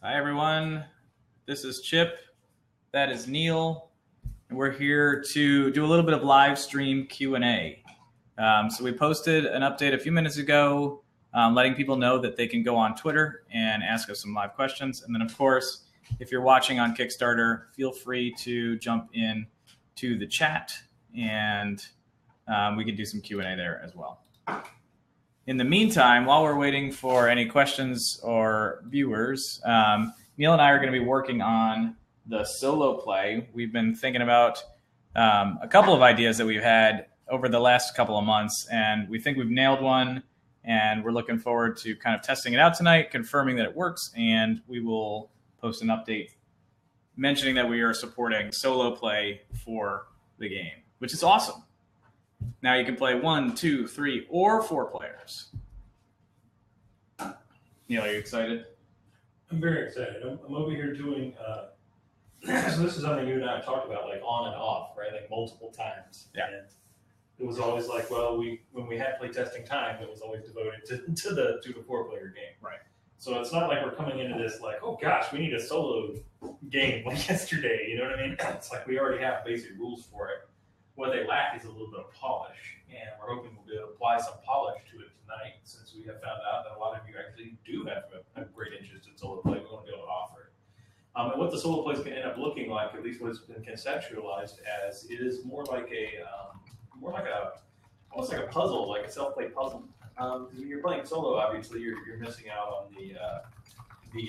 Hi, everyone. This is Chip. That is Neil. And we're here to do a little bit of live stream Q&A. So we posted an update a few minutes ago letting people know that they can go on Twitter and ask us some live questions. And then, of course, if you're watching on Kickstarter, feel free to jump in to the chat and we can do some Q&A there as well. In the meantime, while we're waiting for any questions or viewers, Neil and I are going to be working on the solo play. We've been thinking about a couple of ideas that we've had over the last couple of months, and we think we've nailed one, and we're looking forward to kind of testing it out tonight, confirming that it works, and we will post an update mentioning that we are supporting solo play for the game, which is awesome. Now you can play 1, 2, 3, or 4 players. Neil, are you excited? I'm very excited. I'm over here doing, so this is something you and I have talked about, like on and off, right? Like multiple times. Yeah. And it was always like, well, when we had playtesting time, it was always devoted to the 2 to 4 player game. Right. So it's not like we're coming into this like, oh gosh, we need a solo game like yesterday. You know what I mean? It's like we already have basic rules for it. What they lack is a little bit of polish, and we're hoping we'll be able to apply some polish to it tonight, since we have found out that a lot of you actually do have a great interest in solo play. We want to be able to offer it. And what the solo play is going to end up looking like, at least what it's been conceptualized as, is more like almost like a puzzle, like a self-play puzzle. When you're playing solo, obviously you're missing out on the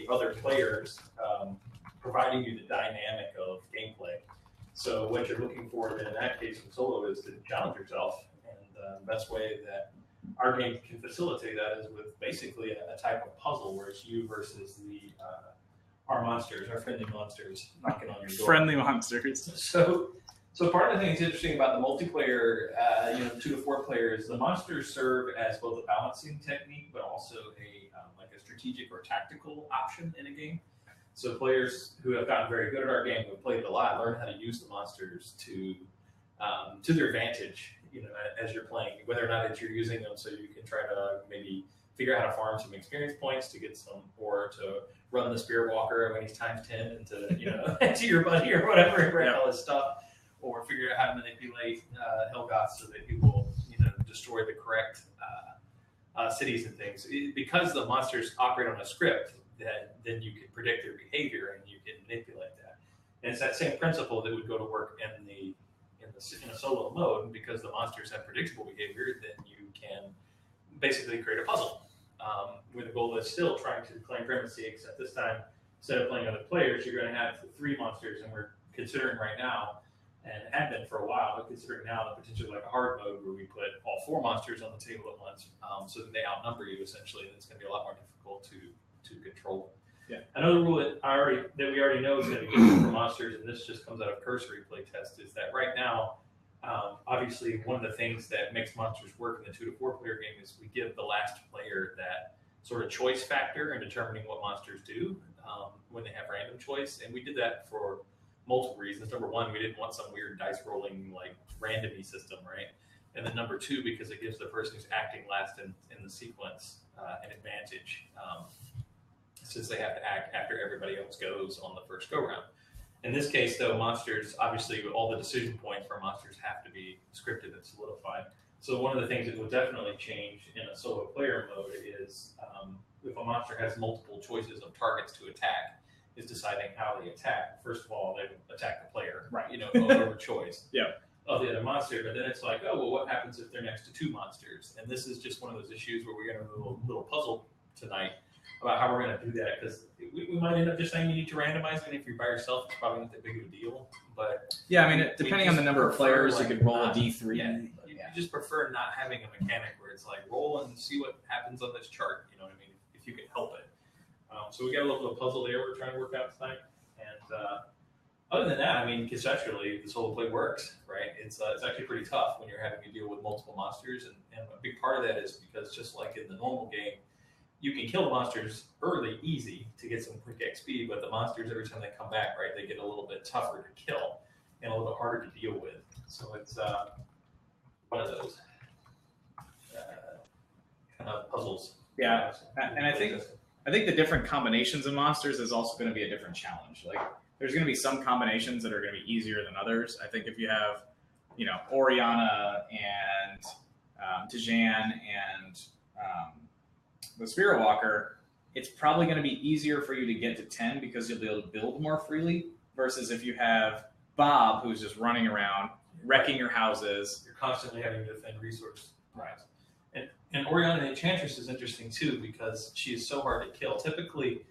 other players providing you the dynamic of gameplay. So what you're looking for in that case in solo is to challenge yourself, and the best way that our game can facilitate that is with basically a type of puzzle where it's you versus our monsters, our friendly monsters knocking on your door. Friendly monsters. So part of the thing that's interesting about the multiplayer, 2 to 4 players, the monsters serve as both a balancing technique, but also like a strategic or tactical option in a game. So players who have gotten very good at our game, who have played it a lot, learn how to use the monsters to their advantage, as you're playing, whether or not you're using them so you can try to maybe figure out how to farm some experience points to get some, or to run the Spirit Walker when he's times 10 into, to your buddy or whatever, right, all this stuff, or figure out how to manipulate Helgoth so that he will, destroy the correct cities and things. Because the monsters operate on a script, then you can predict their behavior and you can manipulate that. And it's that same principle that would go to work in a solo mode, because the monsters have predictable behavior. Then you can basically create a puzzle. Where the goal is still trying to claim primacy, except this time, instead of playing other players, you're going to have 3 monsters, and we're considering right now, and have been for a while, but considering now the potentially like a hard mode where we put all 4 monsters on the table at once, so that they outnumber you essentially, and it's going to be a lot more difficult to control. Yeah. Another rule that we already know is going to be good for monsters, and this just comes out of cursory play test, is that right now, obviously one of the things that makes monsters work in the 2 to 4 player game is we give the last player that sort of choice factor in determining what monsters do when they have random choice, and we did that for multiple reasons. Number one, we didn't want some weird dice rolling like randomy system, right? And then number 2, because it gives the person who's acting last in the sequence an advantage, since they have to act after everybody else goes on the first go-round. In this case, though, monsters, obviously, all the decision points for monsters have to be scripted and solidified. So one of the things that will definitely change in a solo player mode is if a monster has multiple choices of targets to attack, is deciding how they attack. First of all, they attack the player, right? Over choice. Yeah. Of the other monster, but then it's like, oh, well, what happens if they're next to 2 monsters? And this is just one of those issues where we're going to do a little puzzle tonight about how we're going to do that, because we might end up just saying you need to randomize it. If you're by yourself, it's probably not that big of a deal. But yeah, I mean, depending on the number of players, you could roll a D3. Yeah, you just prefer not having a mechanic where it's like roll and see what happens on this chart. You know what I mean? If you can help it. So we got a little bit of puzzle there we're trying to work out tonight. And other than that, I mean, conceptually, the solo play works, right? It's actually pretty tough when you're having to deal with multiple monsters, and a big part of that is because just like in the normal game, you can kill the monsters early, easy, to get some quick XP, but the monsters, every time they come back, right, they get a little bit tougher to kill and a little bit harder to deal with. So it's one of those kind of puzzles. Yeah, and I think I think the different combinations of monsters is also going to be a different challenge. Like, there's going to be some combinations that are going to be easier than others. I think if you have, Oriana and Tijan and the Spirit Walker, it's probably going to be easier for you to get to 10 because you'll be able to build more freely versus if you have Bob, who's just running around, wrecking your houses. You're constantly having to defend resource. Right. And Oriana the Enchantress is interesting too because she is so hard to kill. Typically,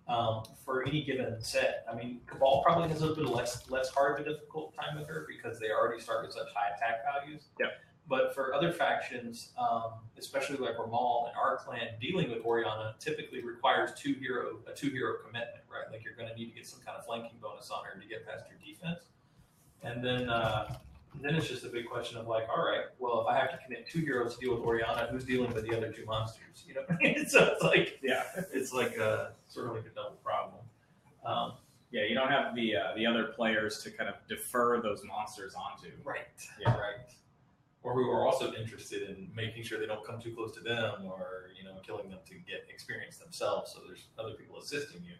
for any given set, I mean, Cabal probably has a little bit less hard of a difficult time with her because they already start with such high attack values. Yep. But for other factions, especially like Ramal and our clan, dealing with Oriana typically requires a two-hero commitment, right? Like you're going to need to get some kind of flanking bonus on her to get past your defense. And then it's just a big question of like, all right, well, if I have to commit 2 heroes to deal with Oriana, who's dealing with the other 2 monsters? You know what I mean? So it's like, it's like sort of like a double problem. You don't have the other players to kind of defer those monsters onto. Right. Yeah. Right. Or who are also interested in making sure they don't come too close to them, or killing them to get experience themselves. So there's other people assisting you.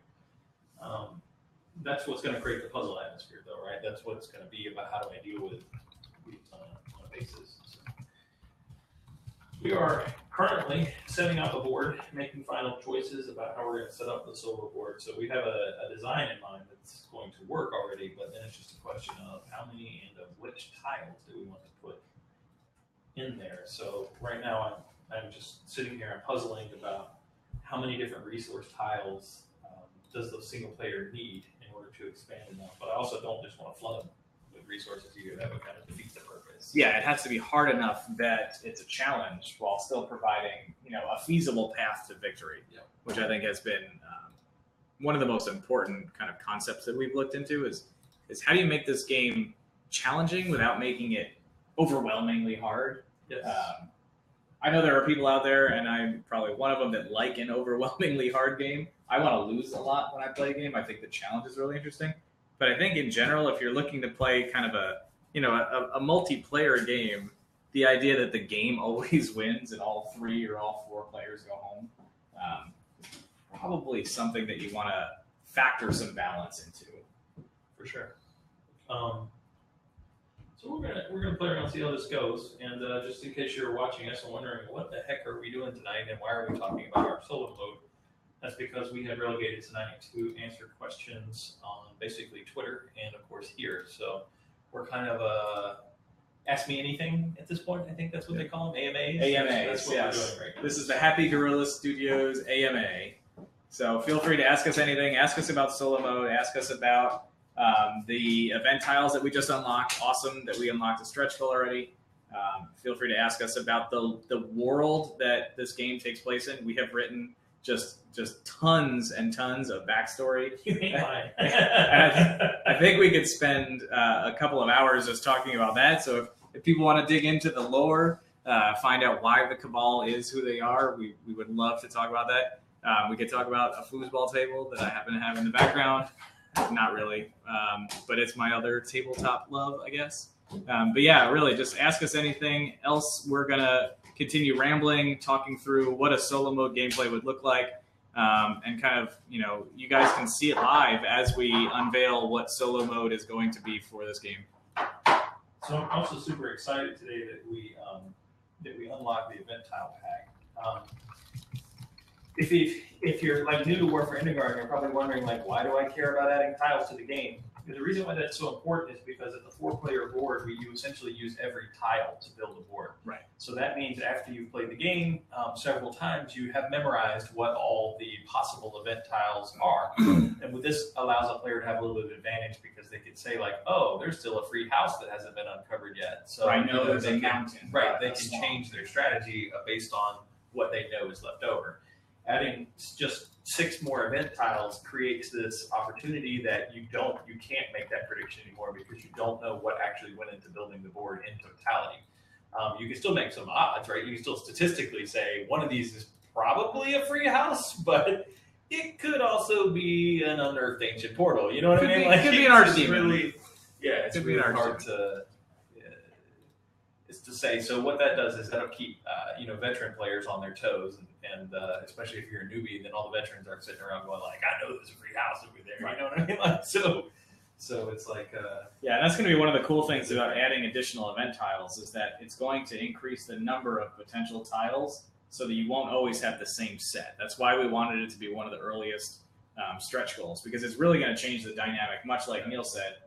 That's what's going to create the puzzle atmosphere, though, right? That's what it's going to be about. How do I deal with on a basis? So we are currently setting up a board, making final choices about how we're going to set up the solo board. So we have a design in mind that's going to work already, but then it's just a question of how many and of which tiles do we want to put in there. So right now I'm just sitting here and puzzling about how many different resource tiles does the single player need in order to expand enough. But I also don't just want to flood them with resources either. That would kind of defeat the purpose. Yeah, it has to be hard enough that it's a challenge while still providing a feasible path to victory, which I think has been one of the most important kind of concepts that we've looked into is how do you make this game challenging without making it overwhelmingly hard. Yes. I know there are people out there, and I'm probably one of them, that like an overwhelmingly hard game. I want to lose a lot when I play a game. I think the challenge is really interesting. But I think in general, if you're looking to play kind of a multiplayer game, the idea that the game always wins and all 3 or all 4 players go home, probably something that you want to factor some balance into. For sure. So we're gonna play around and see how this goes. And just in case you're watching us and wondering what the heck are we doing tonight and why are we talking about our solo mode, that's because we had relegated tonight to answer questions on basically Twitter and of course here. So we're kind of ask me anything at this point. I think that's what they call them, AMAs. AMAs, that's what yes. we're doing right now. This is the Happy Gorilla Studios AMA. So feel free to ask us anything. Ask us about solo mode. Ask us about the event tiles that we just unlocked. Awesome that we unlocked a stretch goal already. Feel free to ask us about the world that this game takes place in. We have written just tons and tons of backstory. You ain't lying. I think we could spend a couple of hours just talking about that. So if people want to dig into the lore, find out why the Cabal is who they are, we would love to talk about that. We could talk about a foosball table that I happen to have in the background. Not really, but it's my other tabletop love, I guess. But yeah, really, just ask us anything else. We're going to continue rambling, talking through what a solo mode gameplay would look like, and kind of, you guys can see it live as we unveil what solo mode is going to be for this game. So I'm also super excited today that we unlocked the event tile pack. If you're like new to Warfare Indagar, you're probably wondering like, why do I care about adding tiles to the game? The reason why that's so important is because at the 4-player board, you essentially use every tile to build a board. Right. So that means after you've played the game several times, you have memorized what all the possible event tiles are. And with this allows a player to have a little bit of advantage because they could say like, oh, there's still a free house that hasn't been uncovered yet. So I know there's a mountain. Right. They can change their strategy based on what they know is left over. Adding just 6 more event tiles creates this opportunity that you can't make that prediction anymore because you don't know what actually went into building the board in totality. You can still make some odds, right? You can still statistically say one of these is probably a free house, but it could also be an unearthed ancient portal. You know what I mean? It could be an archdemon. It's really hard to. It's to say. So what that does is that'll keep veteran players on their toes, and especially if you're a newbie, then all the veterans aren't sitting around going like, I know there's a free house over there. You know what I mean? Like, so it's like yeah, and that's going to be one of the cool things about adding additional event tiles is that it's going to increase the number of potential tiles so that you won't always have the same set. That's why we wanted it to be one of the earliest stretch goals, because it's really going to change the dynamic, much like Neil said,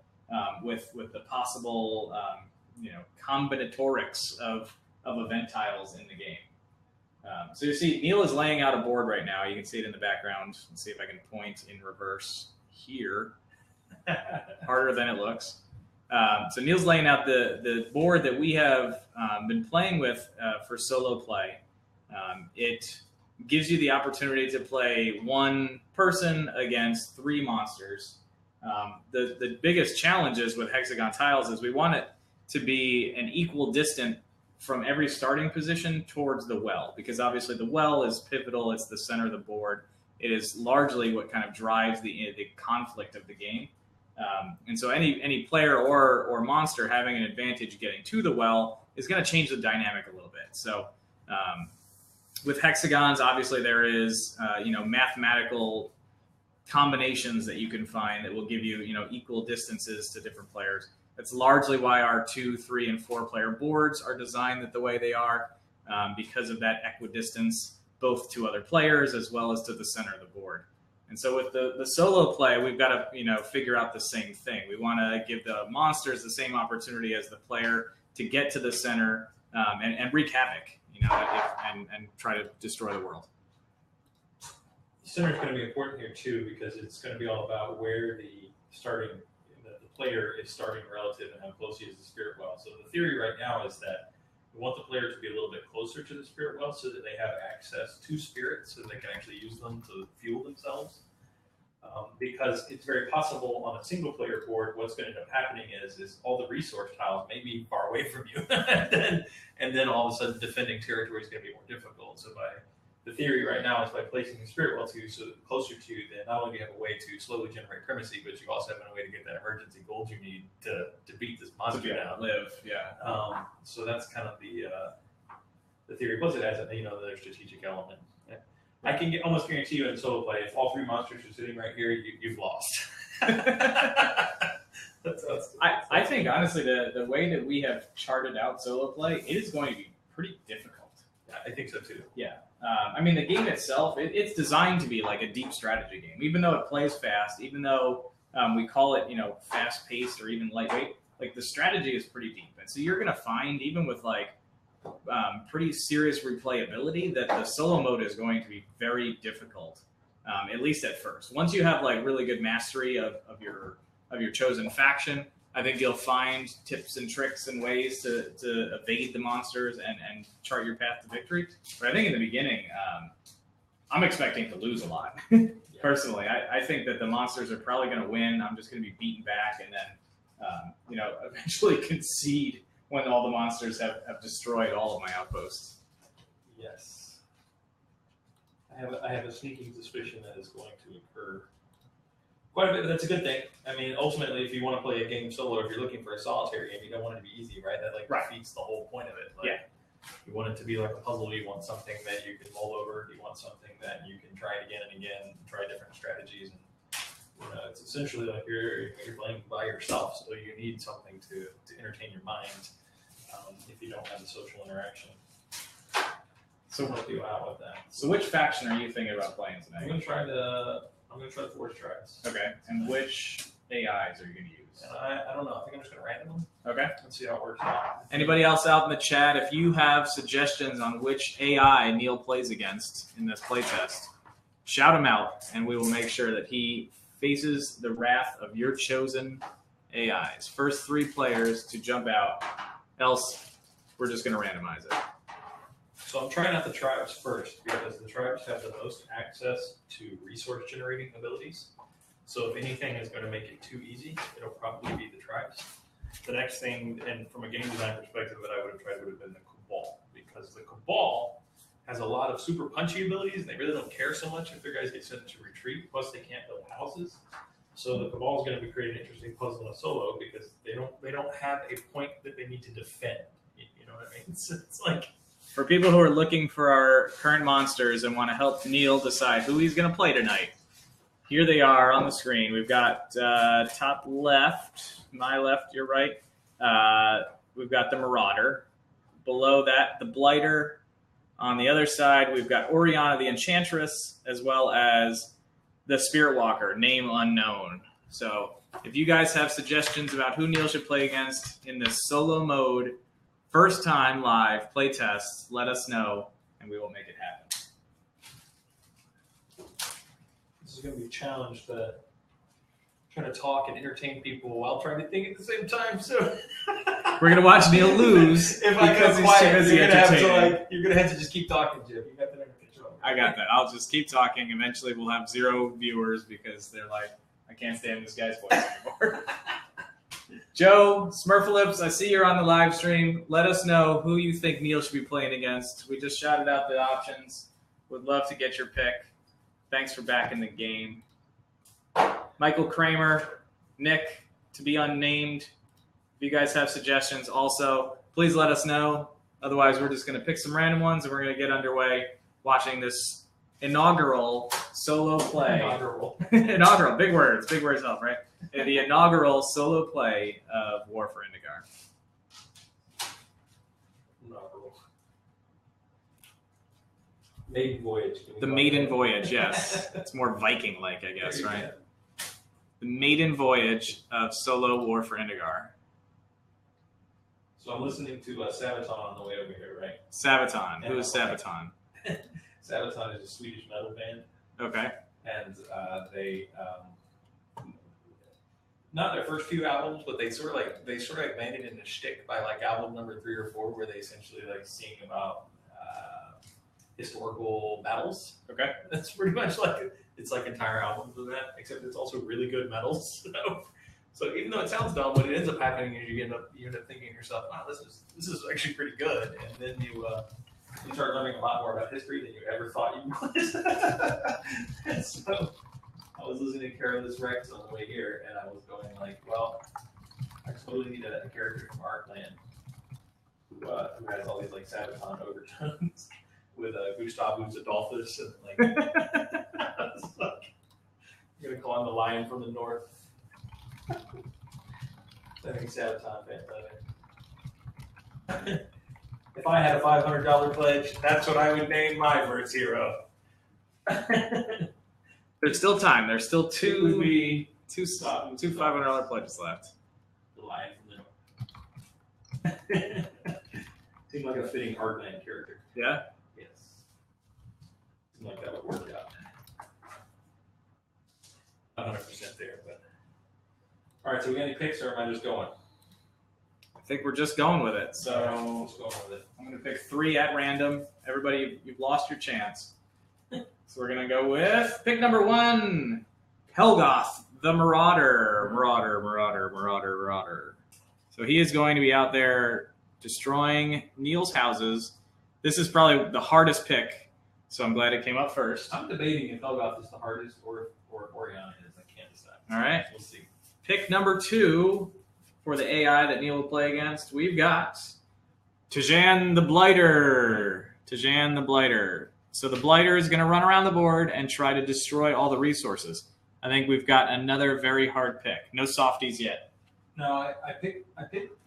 with the possible combinatorics of event tiles in the game. So you see Neil is laying out a board right now. You can see it in the background. Let's see if I can point in reverse here. Harder than it looks. So Neil's laying out the board that we have been playing with for solo play. It gives you the opportunity to play one person against 3 monsters. The biggest challenges with hexagon tiles is we want it to be an equal distance from every starting position towards the well, because obviously the well is pivotal. It's the center of the board. It is largely what kind of drives the conflict of the game. And so any player or monster having an advantage getting to the well is going to change the dynamic a little bit. So with hexagons, obviously there is mathematical combinations that you can find that will give you equal distances to different players. That's largely why our 2, 3, and 4 player boards are designed the way they are, because of that equidistance, both to other players as well as to the center of the board. And so with the solo play, we've got to figure out the same thing. We want to give the monsters the same opportunity as the player to get to the center and wreak havoc, and try to destroy the world. Center is going to be important here too, because it's going to be all about where the player is starting relative and how close he is to the spirit well. So the theory right now is that we want the player to be a little bit closer to the spirit well so that they have access to spirits, so they can actually use them to fuel themselves. Because it's very possible on a single player board, what's going to end up happening is all the resource tiles may be far away from you, and then all of a sudden defending territory is going to be more difficult. So the theory right now is by placing the spirit well closer to you, then not only do you have a way to slowly generate primacy, but you also have a way to get that emergency gold you need to beat this monster down. So that's kind of the theory. Plus, it has another strategic element. I can almost guarantee you in solo play, if all 3 monsters are sitting right here, you've lost. I think honestly, the way that we have charted out solo play, it is going to be pretty difficult. Yeah, I think so too. Yeah. The game itself, it's designed to be like a deep strategy game. Even though it plays fast, even though we call it, fast-paced or even lightweight, like the strategy is pretty deep. And so you're going to find, even with pretty serious replayability, that the solo mode is going to be very difficult, at least at first. Once you have really good mastery of your chosen faction, I think you'll find tips and tricks and ways to evade the monsters and chart your path to victory. But I think in the beginning, I'm expecting to lose a lot. Personally, I think that the monsters are probably going to win. I'm just going to be beaten back and then, eventually concede when all the monsters have destroyed all of my outposts. Yes. I have a sneaking suspicion that is going to occur quite a bit, but that's a good thing. Ultimately, if you want to play a game solo, if you're looking for a solitary game, you don't want it to be easy, right? That defeats the whole point of it. You want it to be like a puzzle. You want something that you can mull over. You want something that you can try again and again, try different strategies. And it's essentially like you're playing by yourself, so you need something to entertain your mind if you don't have the social interaction. So help you out with that. So which faction are you thinking about playing tonight? I'm going to try the Force Tribes. Okay. And which AIs are you going to use? I don't know. I think I'm just going to random them. Okay. Let's see how it works out. Anybody else out in the chat, if you have suggestions on which AI Neil plays against in this playtest, shout him out, and we will make sure that he faces the wrath of your chosen AIs. First 3 players to jump out, else we're just going to randomize it. So I'm trying out the tribes first, because the tribes have the most access to resource generating abilities. So if anything is going to make it too easy, it'll probably be the tribes. The next thing, and from a game design perspective, that I would have tried would have been the Cabal, because the Cabal has a lot of super punchy abilities, and they really don't care so much if their guys get sent to retreat. Plus, they can't build houses. So the Cabal is going to be creating an interesting puzzle in a solo, because they don't have a point that they need to defend. know what I mean? It's like for people who are looking for our current monsters and want to help Neil decide who he's going to play tonight. Here they are on the screen. We've got top left, my left, your right. We've got the Marauder. Below that, the Blighter. On the other side, we've got Oriana the Enchantress, as well as the Spirit Walker, name unknown. So if you guys have suggestions about who Neil should play against in this solo mode, first time live play test, let us know, and we will make it happen. this is going to be a challenge to try to talk and entertain people while trying to think at the same time. So we're gonna watch Neil lose if I because go he's too quiet, busy entertaining. you're gonna have to just keep talking, Jim. You got that under control. I got that. I'll just keep talking. Eventually, we'll have 0 viewers because they're like, I can't stand this guy's voice anymore. Joe, Smurflips, I see you're on the live stream. Let us know who you think Neil should be playing against. We just shouted out the options. Would love to get your pick. Thanks for backing the game. Michael Kramer, Nick, to be unnamed. If you guys have suggestions also, please let us know. Otherwise, we're just going to pick some random ones and we're going to get underway watching this inaugural solo play. Inaugural. Big words. Big words help, right? The inaugural solo play of War for Indagar. Inaugural. Maiden voyage. The maiden voyage, yes. It's more Viking-like, I guess, right? Go. The maiden voyage of solo War for Indagar. So I'm listening to Sabaton on the way over here, right? Sabaton. Who is Sabaton? Sabaton is a Swedish metal band. Okay. And they not their first few albums, but they sort of like landed in a shtick by like album number 3 or 4, where they essentially like sing about historical battles. Okay. That's pretty much like it's like entire albums of that, except it's also really good metals. So even though it sounds dumb, what it ends up happening is you end up thinking to yourself, wow, this is actually pretty good, and then you start learning a lot more about history than you ever thought you would. And so I was listening to Carolus Rex on the way here, and I was going like, well, I totally need a character from Arkland who has all these like Sabaton overtones with Gustavus Adolphus, and like, I was like, I'm gonna call him the Lion from the North. I think Sabaton fantastic. If I had a $500 pledge, that's what I would name my first hero. There's still time. There's still It would be two $500 pledges left. the Lion from the North. Seemed like a fitting Arkland character. Yeah? Yes. Seemed like that would work out. 100% there, but. All right, so we got any picks, or am I just going? I think we're just going with it. So let's go with it. I'm going to pick 3 at random. Everybody, you've lost your chance. So we're going to go with pick number 1, Helgoth, the Marauder. Marauder. So he is going to be out there destroying Neil's houses. This is probably the hardest pick, so I'm glad it came up first. I'm debating if Helgoth is the hardest or Oriana is. I can't decide. All right. We'll see. Pick number 2 for the AI that Neil will play against. We've got Tajan the Blighter. So the Blighter is going to run around the board and try to destroy all the resources. I think we've got another very hard pick. No softies yet. No, I picked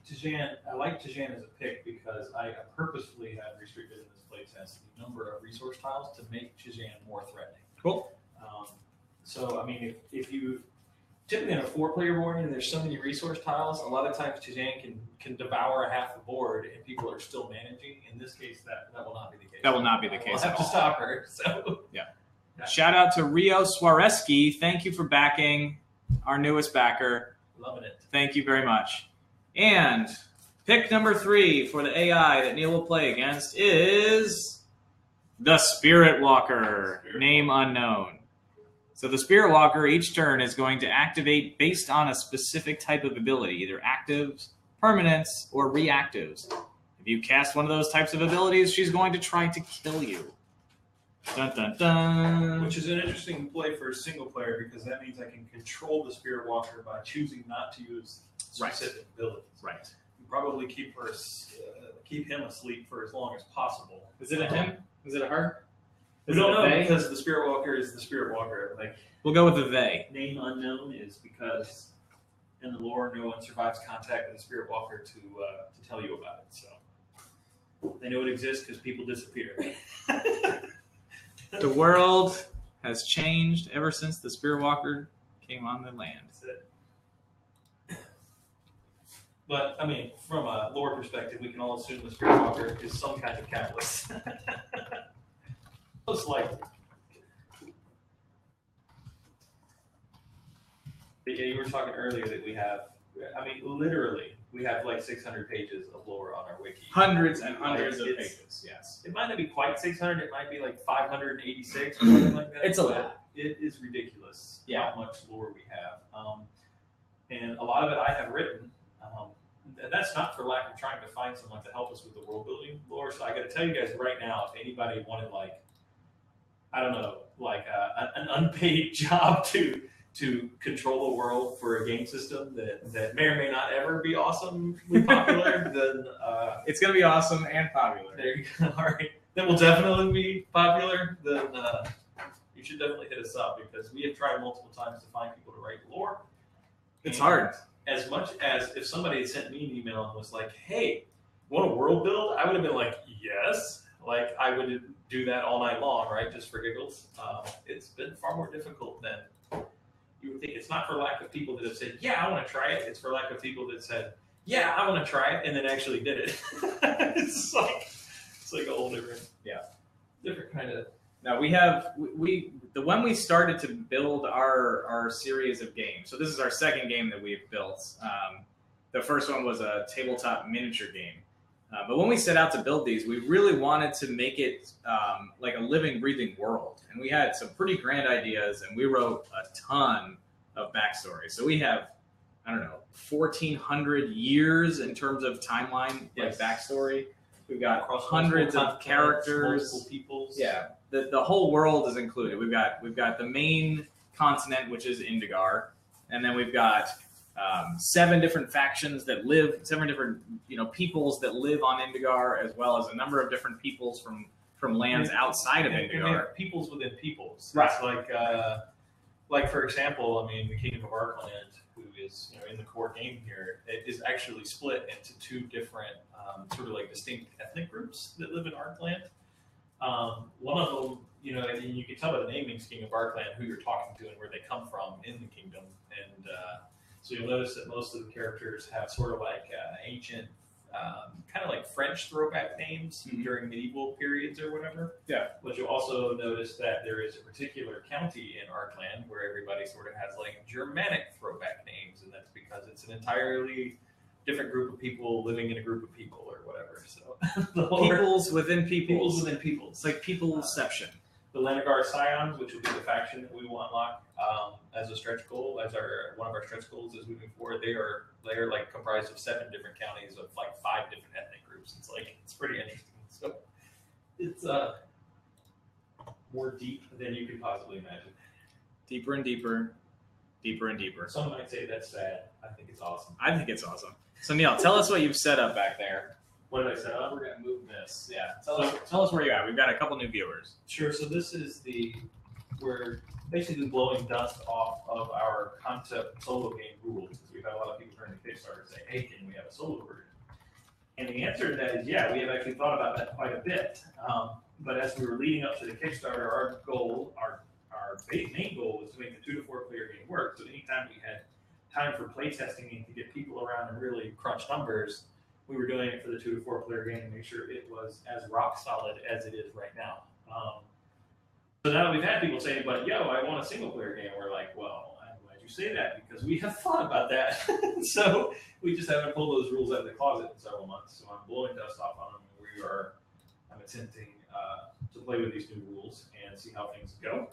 Tajan. I like Tajan as a pick because I purposefully have restricted in this playtest the number of resource tiles to make Tajan more threatening. Cool. So, I mean, if you typically in a 4-player board and there's so many resource tiles, a lot of times Tajan can devour a half the board and people are still managing. In this case, that will not be the case. That will not be the case I'll at have all. to stop her. So Yeah. Shout out to Rio Swareski. Thank you for backing our newest backer. Loving it. Thank you very much. And pick number 3 for the AI that Neil will play against is the Spirit Walker, name unknown. So the Spirit Walker each turn is going to activate based on a specific type of ability, either actives, permanents, or reactives. If you cast one of those types of abilities, she's going to try to kill you. Dun, dun, dun. Which is an interesting play for a single player because that means I can control the Spirit Walker by choosing not to use specific abilities. Right. probably keep him asleep for as long as possible. Is it a him? Is it a her? We don't know because the Spirit Walker is the Spirit Walker. Like, we'll go with the they. Name unknown is because in the lore, no one survives contact with the Spirit Walker to tell you about it. So they know it exists because people disappear. The world has changed ever since the Spirit Walker came on the land. That's it. But I mean, from a lore perspective, we can all assume the Spirit Walker is some kind of catalyst. Most likely. But yeah, you were talking earlier that we have, I mean, literally, we have like 600 pages of lore on our wiki. Hundreds and hundreds of pages, yes. It might not be quite 600, it might be like 586 or something like that. It's a lot. It is ridiculous how much lore we have. And a lot of it I have written. And that's not for lack of trying to find someone to help us with the world building lore. So I got to tell you guys right now, if anybody wanted like, I don't know, like an unpaid job to control the world for a game system that may or may not ever be awesomely popular, then it's going to be awesome and popular. There you go. All right. Then we'll definitely be popular. Then you should definitely hit us up because we have tried multiple times to find people to write lore. It's hard. As much as if somebody had sent me an email and was like, hey, want a world build? I would have been like, yes. Like, I would do that all night long, right? Just for giggles. It's been far more difficult than you would think. It's not for lack of people that have said, yeah, I want to try it. It's for lack of people that said, yeah, I want to try it, and then actually did it. It's like a whole different kind of. Now when we started to build our series of games. So this is our second game that we've built. The first one was a tabletop miniature game. But when we set out to build these, we really wanted to make it like a living, breathing world. And we had some pretty grand ideas, and we wrote a ton of backstory. So we have, 1,400 years in terms of timeline, like backstory. We've got hundreds of characters. Multiple peoples. Yeah, the whole world is included. We've got the main continent, which is Indagar, and then we've got 7 different factions that live, 7 different peoples that live on Indagar, as well as a number of different peoples from lands outside of Indagar. Peoples within peoples. Right. It's like for example, I mean, the Kingdom of Arkland, who is in the core game here, it is actually split into 2 different sort of like distinct ethnic groups that live in Arkland. One of them, and you can tell by the naming scheme of Arkland who you're talking to and where they come from in the kingdom. And so you'll notice that most of the characters have sort of like ancient, kind of like French throwback names during medieval periods or whatever. Yeah. But you'll also notice that there is a particular county in Arkland where everybody sort of has like Germanic throwback names, and that's because it's an entirely different group of people living in a group of people or whatever. So peoples within peoples. Peoples within peoples. It's like peopleception. The Indagar Scions, which will be the faction that we will unlock as a stretch goal, one of our stretch goals is moving forward. They are like comprised of 7 different counties of like 5 different ethnic groups. It's pretty interesting. So it's more deep than you could possibly imagine. Deeper and deeper, deeper and deeper. Some might say that's sad. I think it's awesome. I think it's awesome. So Neil, tell us what you've set up back there. What did I set up? We're gonna move this. Yeah. Tell us where you're at. We've got a couple new viewers. Sure. So this is we're basically blowing dust off of our concept solo game rules. We've had a lot of people during the Kickstarter say, "Hey, can we have a solo version?" And the answer to that is, yeah, we have actually thought about that quite a bit. But as we were leading up to the Kickstarter, our main goal was to make the 2 to 4 player game work. So anytime we had time for playtesting and to get people around and really crunch numbers, we were doing it for the 2 to 4 player game to make sure it was as rock solid as it is right now. So now that we've had people saying, but I want a single player game, we're like, well, I'm glad you say that because we have thought about that. So we just haven't pulled those rules out of the closet in several months. So I'm blowing dust off on them. I'm attempting to play with these new rules and see how things go.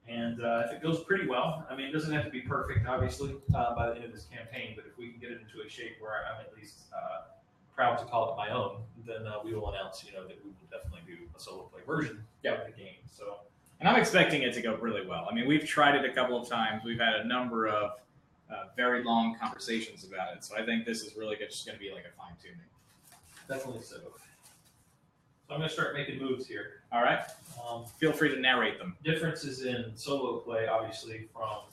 And if it goes pretty well, I mean, it doesn't have to be perfect, obviously, by the end of this campaign, but if we can get it into a shape where I'm at least proud to call it my own, then we will announce, that we will definitely do a solo play version of the game. So, and I'm expecting it to go really well. I mean, we've tried it a couple of times. We've had a number of very long conversations about it. So I think this is really just going to be like a fine tuning. Definitely so. So I'm going to start making moves here. All right. Feel free to narrate them. Differences in solo play, obviously, from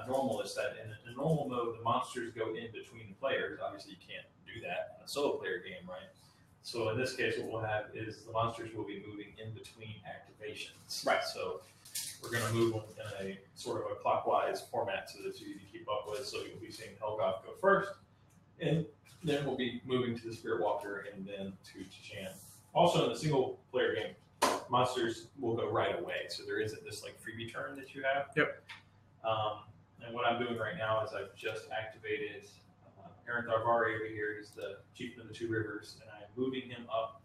normal is that in a normal mode, the monsters go in between the players. Obviously, you can't do that in a solo player game, right? So in this case, what we'll have is the monsters will be moving in between activations. Right. So we're going to move them in a sort of a clockwise format so that's easy to keep up with. So you'll be seeing Helgoth go first, and then we'll be moving to the Spirit Walker and then to Chan. Also, in the single player game, monsters will go right away. So there isn't this like freebie turn that you have. Yep. And what I'm doing right now is I've just activated Aaron Tharvari over here. He's the chieftain of the Two Rivers, and I'm moving him up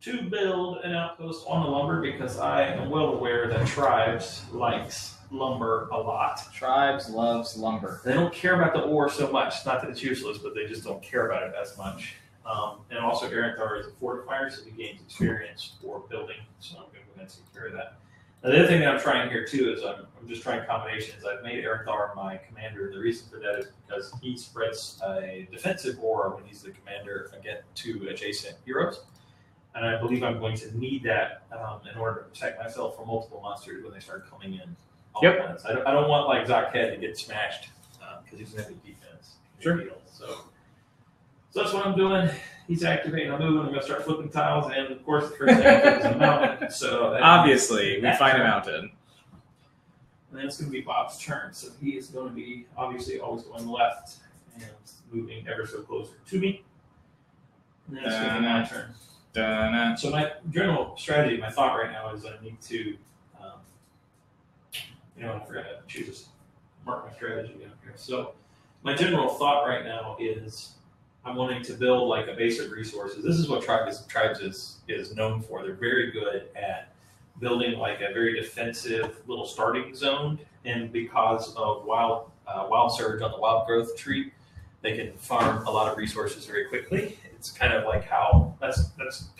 to build an outpost on the lumber because I am well aware that Tribes likes lumber a lot. Tribes loves lumber. They don't care about the ore so much. Not that it's useless, but they just don't care about it as much. And also, Aaron Tharvari is a fortifier, so he gains experience for building. So I'm going to go ahead and take care of that. Now, the other thing that I'm trying here, too, is I'm just trying combinations. I've made Aranthar my commander. The reason for that is because he spreads a defensive aura when he's the commander to adjacent heroes. And I believe I'm going to need that in order to protect myself from multiple monsters when they start coming in all at once. I don't want, like, Zakhed to get smashed because he's going to have defense. Sure. So that's what I'm doing. He's activating. I'm moving. I'm going to start flipping tiles. And, of course, the first thing I flip is a mountain. So obviously, we find a mountain. And then it's going to be Bob's turn. So he is going to be, obviously, always going left and moving ever so closer to me. And then it's going to be my turn. So my general strategy, my thought right now is I need to, I forgot to choose, mark my strategy down here. So my general thought right now is I'm wanting to build like a base of resources. This is what Tribes is known for. They're very good at building like a very defensive little starting zone. And because of wild surge on the wild growth tree, they can farm a lot of resources very quickly. It's kind of like how that's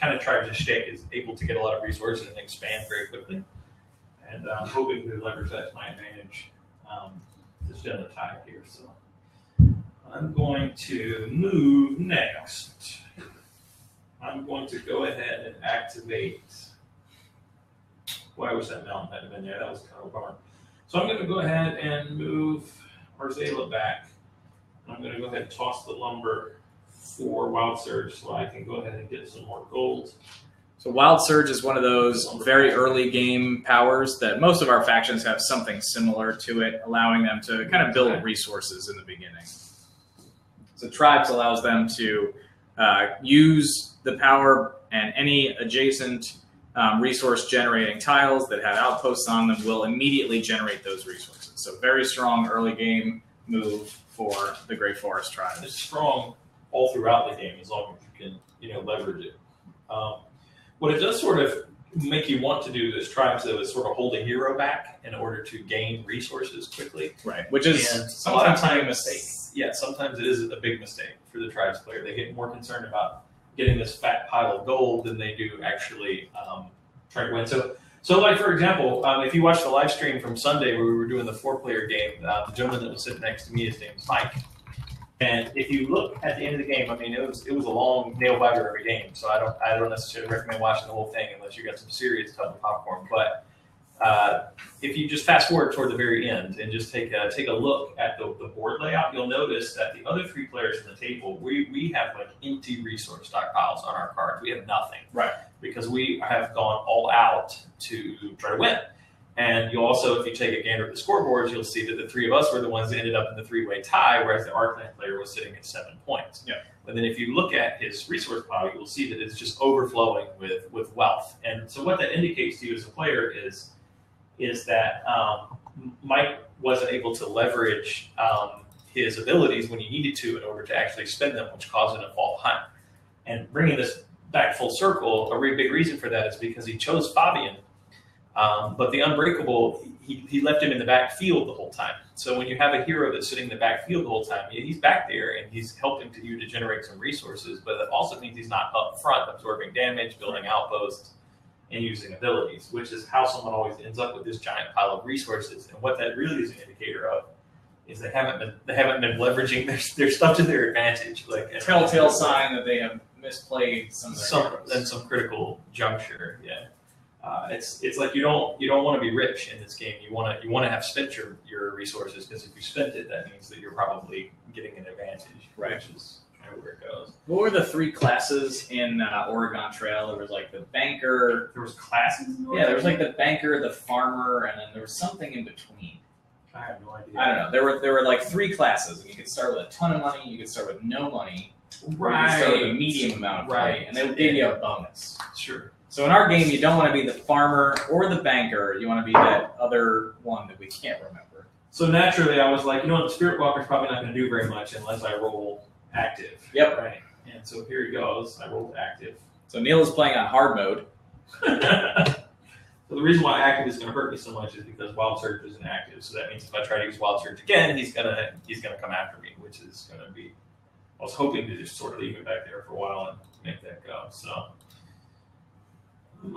kind of Tribes' shtick, is able to get a lot of resources and expand very quickly. And I'm hoping to leverage that to my advantage. It's done a tie here, so I'm going to move next. I'm going to go ahead and activate. Why was that mountain had been there? That was kind of a bummer. So I'm going to go ahead and move Arzela back. I'm going to go ahead and toss the lumber for Wild Surge so I can go ahead and get some more gold. So Wild Surge is one of those very early game powers that most of our factions have something similar to it, allowing them to kind of build resources in the beginning. So Tribes allows them to use the power, and any adjacent resource generating tiles that have outposts on them will immediately generate those resources. So very strong early game move for the Grey Forest Tribe. It's strong all throughout the game as long as you can leverage it. What it does sort of make you want to do this Tribes, though, is sort of hold a hero back in order to gain resources quickly. Right, which is a lot of a mistake. Yeah, sometimes it is a big mistake for the Tribes player. They get more concerned about getting this fat pile of gold than they do actually trying to win. So like, for example, if you watch the live stream from Sunday where we were doing the 4-player game, the gentleman that was sitting next to me, his name is Mike. And if you look at the end of the game, I mean, it was a long nail biter every game. So I don't necessarily recommend watching the whole thing unless you got some serious ton of popcorn. But if you just fast forward toward the very end and just take a look at the board layout, you'll notice that the other 3 players in the table, we have like empty resource stockpiles on our cards. We have nothing, right? Because we have gone all out to try to win. And you also, if you take a gander at the scoreboards, you'll see that the 3 of us were the ones that ended up in the 3-way tie, whereas the Arcane player was sitting at 7 points. Yeah. But then if you look at his resource pile, you'll see that it's just overflowing with wealth. And so what that indicates to you as a player is that Mike wasn't able to leverage his abilities when he needed to in order to actually spend them, which caused him to fall behind. And bringing this back full circle, a really big reason for that is because he chose Fabian. But the Unbreakable, he left him in the back field the whole time. So when you have a hero that's sitting in the back field the whole time, he's back there and he's helping you to generate some resources, but it also means he's not up front absorbing damage, building outposts, and using abilities, which is how someone always ends up with this giant pile of resources. And what that really is an indicator of is they haven't been leveraging their stuff to their advantage. Like a telltale sign that they have misplayed some critical juncture. Yeah. It's like you don't want to be rich in this game. You want to have spent your resources, because if you spent it, that means that you're probably getting an advantage, right? Which is kind of where it goes. What were the 3 classes in Oregon Trail? There was like the banker. There was classes. Yeah, there was like the banker, the farmer, and then there was something in between. I have no idea. I don't know. There were like 3 classes, and you could start with a ton of money. You could start with no money. Right. You could start with a medium amount of money, and they would give you a bonus. Sure. So in our game, you don't want to be the farmer or the banker. You want to be that other one that we can't remember. So naturally, I was like, the Spirit Walker's probably not going to do very much unless I roll active. Yep. Right. And so here he goes. I rolled active. So Neil is playing on hard mode. So the reason why active is going to hurt me so much is because Wild Surge is inactive. So that means if I try to use Wild Surge again, he's gonna come after me, which is going to be. I was hoping to just sort of leave it back there for a while and make that go. So I'm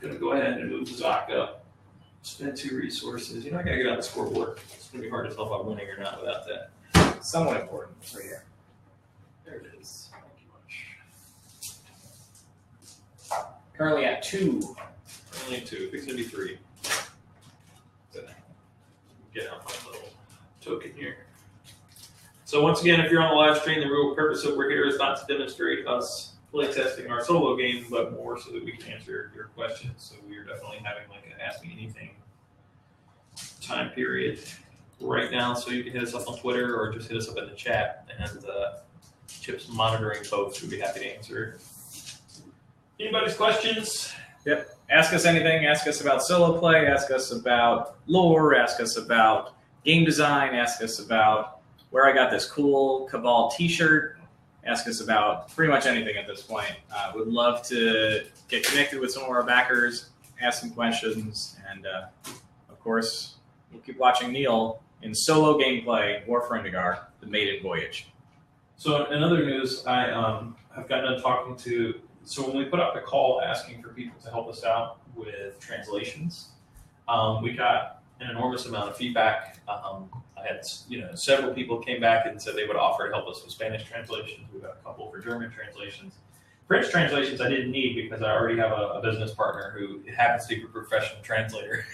going to go ahead and move Zoc up. Spend 2 resources. I got to get on the scoreboard. It's going to be hard to tell if I'm winning or not without that. Somewhat important. Right here. There it is. Thank you much. Currently at 2. Only 2. It's going to be 3. Get out my little token here. So once again, if you're on the live stream, the real purpose of we're here is not to demonstrate us play testing our solo game, but more so that we can answer your questions. So we are definitely having like an Ask Me Anything time period right now. So you can hit us up on Twitter or just hit us up in the chat, and Chip's monitoring both, so we'd be happy to answer anybody's questions. Yep. Ask us anything. Ask us about solo play. Ask us about lore. Ask us about game design. Ask us about where I got this cool Cabal t-shirt. Ask us about pretty much anything at this point. Would love to get connected with some of our backers, ask some questions, and of course, we'll keep watching Neil in solo gameplay, War for Indagar, the Maiden Voyage. So in other news, I have gotten done talking to, so when we put out the call asking for people to help us out with translations, we got an enormous amount of feedback. I had, several people came back and said they would offer to help us with Spanish translations. We got a couple for German translations. French translations I didn't need because I already have a business partner who happens to be a professional translator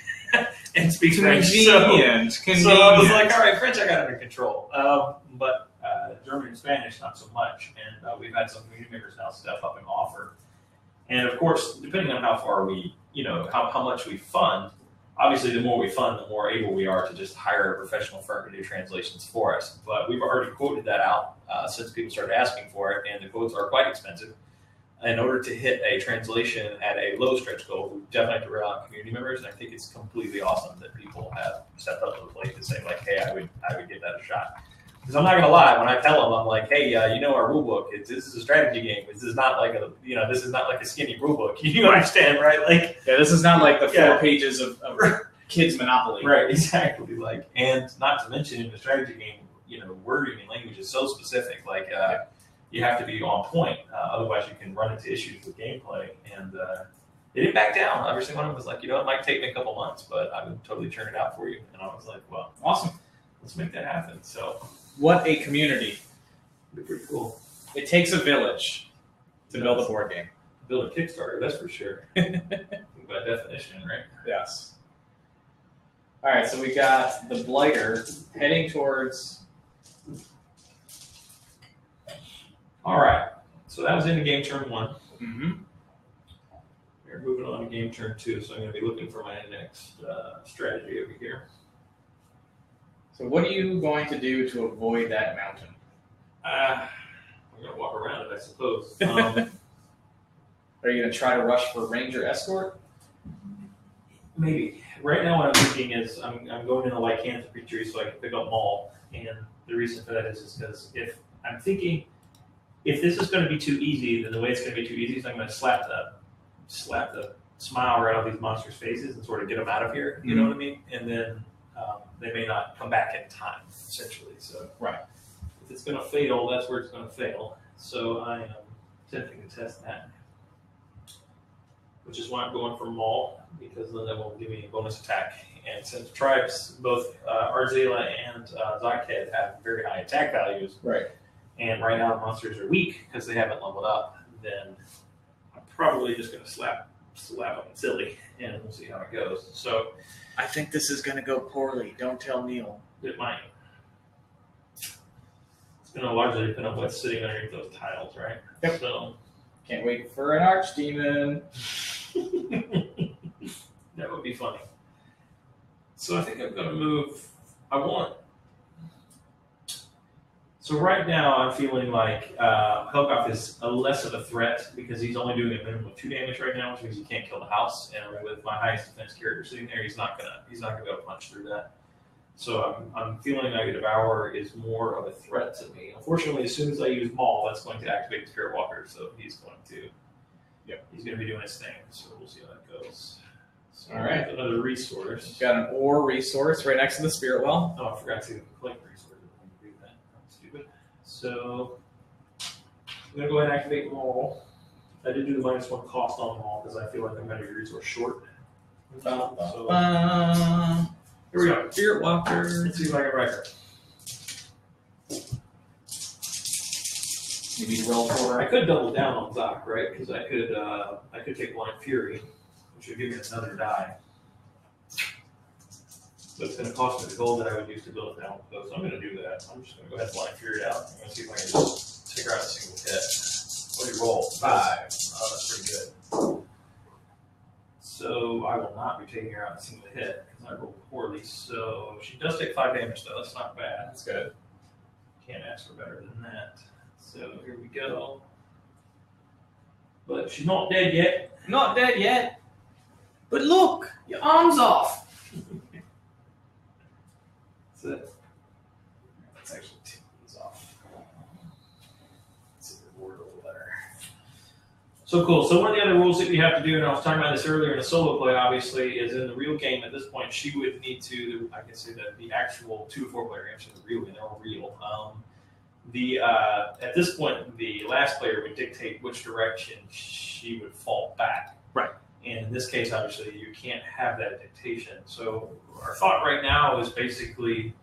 and speaks French. So I was like, all right, French I got under control. But German and Spanish, not so much. And we've had some community members now step up and offer. And of course, depending on how far we, how much we fund, obviously, the more we fund, the more able we are to just hire a professional firm to do translations for us. But we've already quoted that out since people started asking for it, and the quotes are quite expensive. In order to hit a translation at a low stretch goal, we definitely have to rely on community members, and I think it's completely awesome that people have stepped up to the plate to say, like, hey, I would give that a shot. Because I'm not going to lie, when I tell them, I'm like, hey, our rule book, this is a strategy game. This is not like this is not like a skinny rule book. You understand, right? Like, yeah, this is not like the 4 pages of kids Monopoly. Right, exactly. Like, and not to mention in the strategy game, wording and language is so specific. Like, you have to be on point. Otherwise, you can run into issues with gameplay. And they didn't back down. Every single one of them was like, it might take me a couple months, but I would totally turn it out for you. And I was like, well, awesome. Let's make that happen. So, what a community. It'd be pretty cool. It takes a village to build a board game. Build a Kickstarter, that's for sure. By definition, right? Yes. All right, so we got the Blighter heading towards. All right, so that was into game turn 1. Mm-hmm. We're moving on to game turn 2, so I'm going to be looking for my next strategy over here. So what are you going to do to avoid that mountain? I'm going to walk around it, I suppose. Are you going to try to rush for Ranger Escort? Maybe. Right now what I'm thinking is I'm going into lycanthropy tree so I can pick up Maul. And the reason for that is because if this is going to be too easy, then the way it's going to be too easy is I'm going to slap the smile right on these monsters' faces and sort of get them out of here. You know what I mean? And then they may not come back in time, essentially. So right. If it's going to fail, that's where it's going to fail. So I am attempting to test that, which is why I'm going for Maul, because then that won't give me a bonus attack and since tribes, both Arzela and Zodhead have very high attack values, Right. and right now the monsters are weak because they haven't leveled up, then I'm probably just going to slap them silly, and we'll see how it goes. So I think this is going to go poorly. Don't tell Neil. it might. It's going to largely depend on what's sitting underneath those tiles, right? Yep. So Can't wait for an archdemon. that would be funny. So I think I'm going to move. So right now I'm feeling like Helgoth is less of a threat because he's only doing a minimum of 2 damage right now, which means he can't kill the house. And with my highest defense character sitting there, he's not gonna be able to punch through that. So I'm feeling like a Devour is more of a threat to me. Unfortunately, as soon as I use Maul, that's going to activate the Spirit Walker, so he's going to be doing his thing. So we'll see how that goes. So all right, another resource. We've got an ore resource right next to the Spirit Well. Oh, I forgot to collect resources. Do that. That's stupid. So I'm gonna go ahead and activate Maul. I did do the -1 cost on Maul because I feel like I'm gonna be resource short. So here we go. Spirit Walker. Let's see if I can write her. Maybe roll for I her. could double down on Zoc, right? Because I could take Blind Fury, which would give me another die. But it's going to cost me the gold that I would use to build it down. So I'm going to do that. I'm just going to go ahead and Blind Fury it out. I'm going to see if I can just take her out a single hit. What do you roll? 5. Oh, that's pretty good. So I will not be taking her out a single hit because I rolled poorly. So she does take 5 damage, though. That's not bad. That's good. Can't ask for better than that. So here we go. But she's not dead yet. Not dead yet. But look, your arm's off. That's it. Let's actually take these off. Let's see the word a little better. So cool. So one of the other rules that we have to do, and I was talking about this earlier in a solo play, obviously, is in the real game at this point, she would need to, I can say that the actual 2 to 4 player games, the real game, they're all real. At this point, the last player would dictate which direction she would fall back. Right. And in this case, obviously, you can't have that dictation. So our thought right now is basically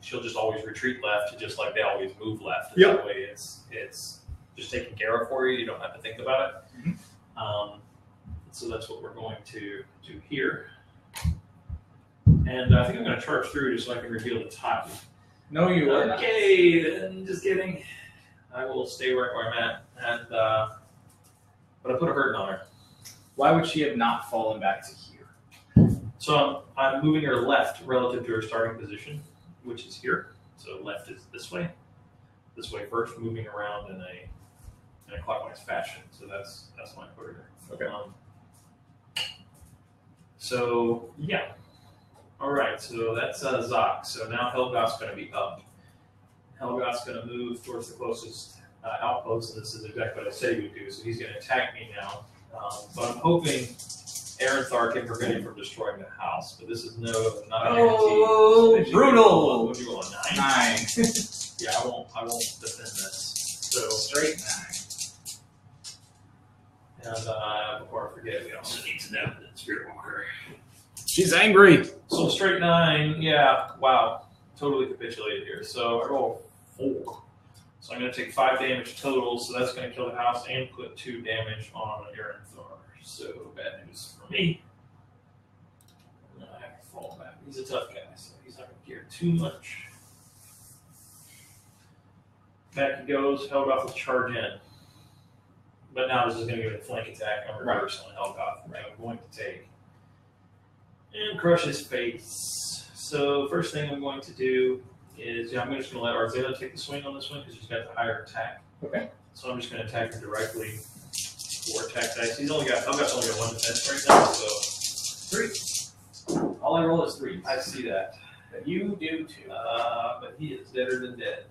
she'll just always retreat left, just like they always move left. And Yep. that way it's just taken care of for you. You don't have to think about it. Mm-hmm. So that's what we're going to do here. And I think I'm going to charge through just so I can reveal the top. No, you are not. Okay, then just kidding. I will stay right where I'm at. And but I put a hurting on her. Why would she have not fallen back to here? So I'm moving her left relative to her starting position, which is here. So left is this way first, moving around in a clockwise fashion. So that's why I put her there. Okay. So yeah. All right. So that's Zoc. So now Helgoth's going to be up. Helgoth's going to move towards the closest outpost, and this is exactly what I said he would do. So he's going to attack me now. But I'm hoping Aranthar can prevent him from destroying the house. But this is not a guarantee. Oh, brutal! Would you roll a 9? 9. Yeah, I won't defend this. So Straight 9. and before I forget, we also need to know the Spirit Walker. She's angry. So straight 9, yeah, wow, totally capitulated here. So I roll 4. So I'm going to take 5 damage total, so that's going to kill the house and put 2 damage on Aranthar. So bad news for me. And I have to fall back. He's a tough guy, so he's not going to care too much. Back he goes, Helgoth will charge in. But now this is going to give it a flank attack on reverse on Helgoth, which I'm going to take. And crush his face. So first thing I'm going to do is I'm just going to let Arzela take the swing on this one because she's got the higher attack. Okay. So I'm just going to attack her directly. 4 attack dice. Helgoth's only got 1 defense right now, so 3. All I roll is 3. I see that. But you do too. But he is deader than dead.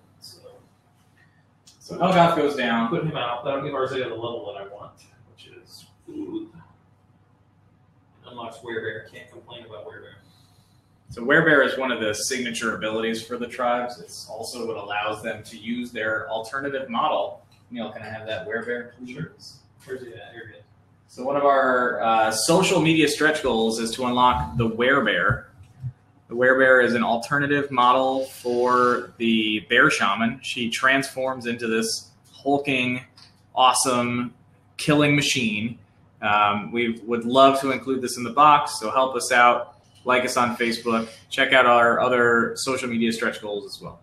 So Helgoth goes down. Put him out. That'll give Arzela the level that I want, which is food. Unlocks Werebear. Can't complain about Werebear. So Werebear is one of the signature abilities for the tribes. It's also what allows them to use their alternative model. Neil, can I have that Werebear, please? Sure. Where's he at? Here he is. So one of our social media stretch goals is to unlock the Werebear. The Werebear is an alternative model for the Bear Shaman. She transforms into this hulking, awesome, killing machine. We would love to include this in the box, so help us out. Like us on Facebook. Check out our other social media stretch goals as well.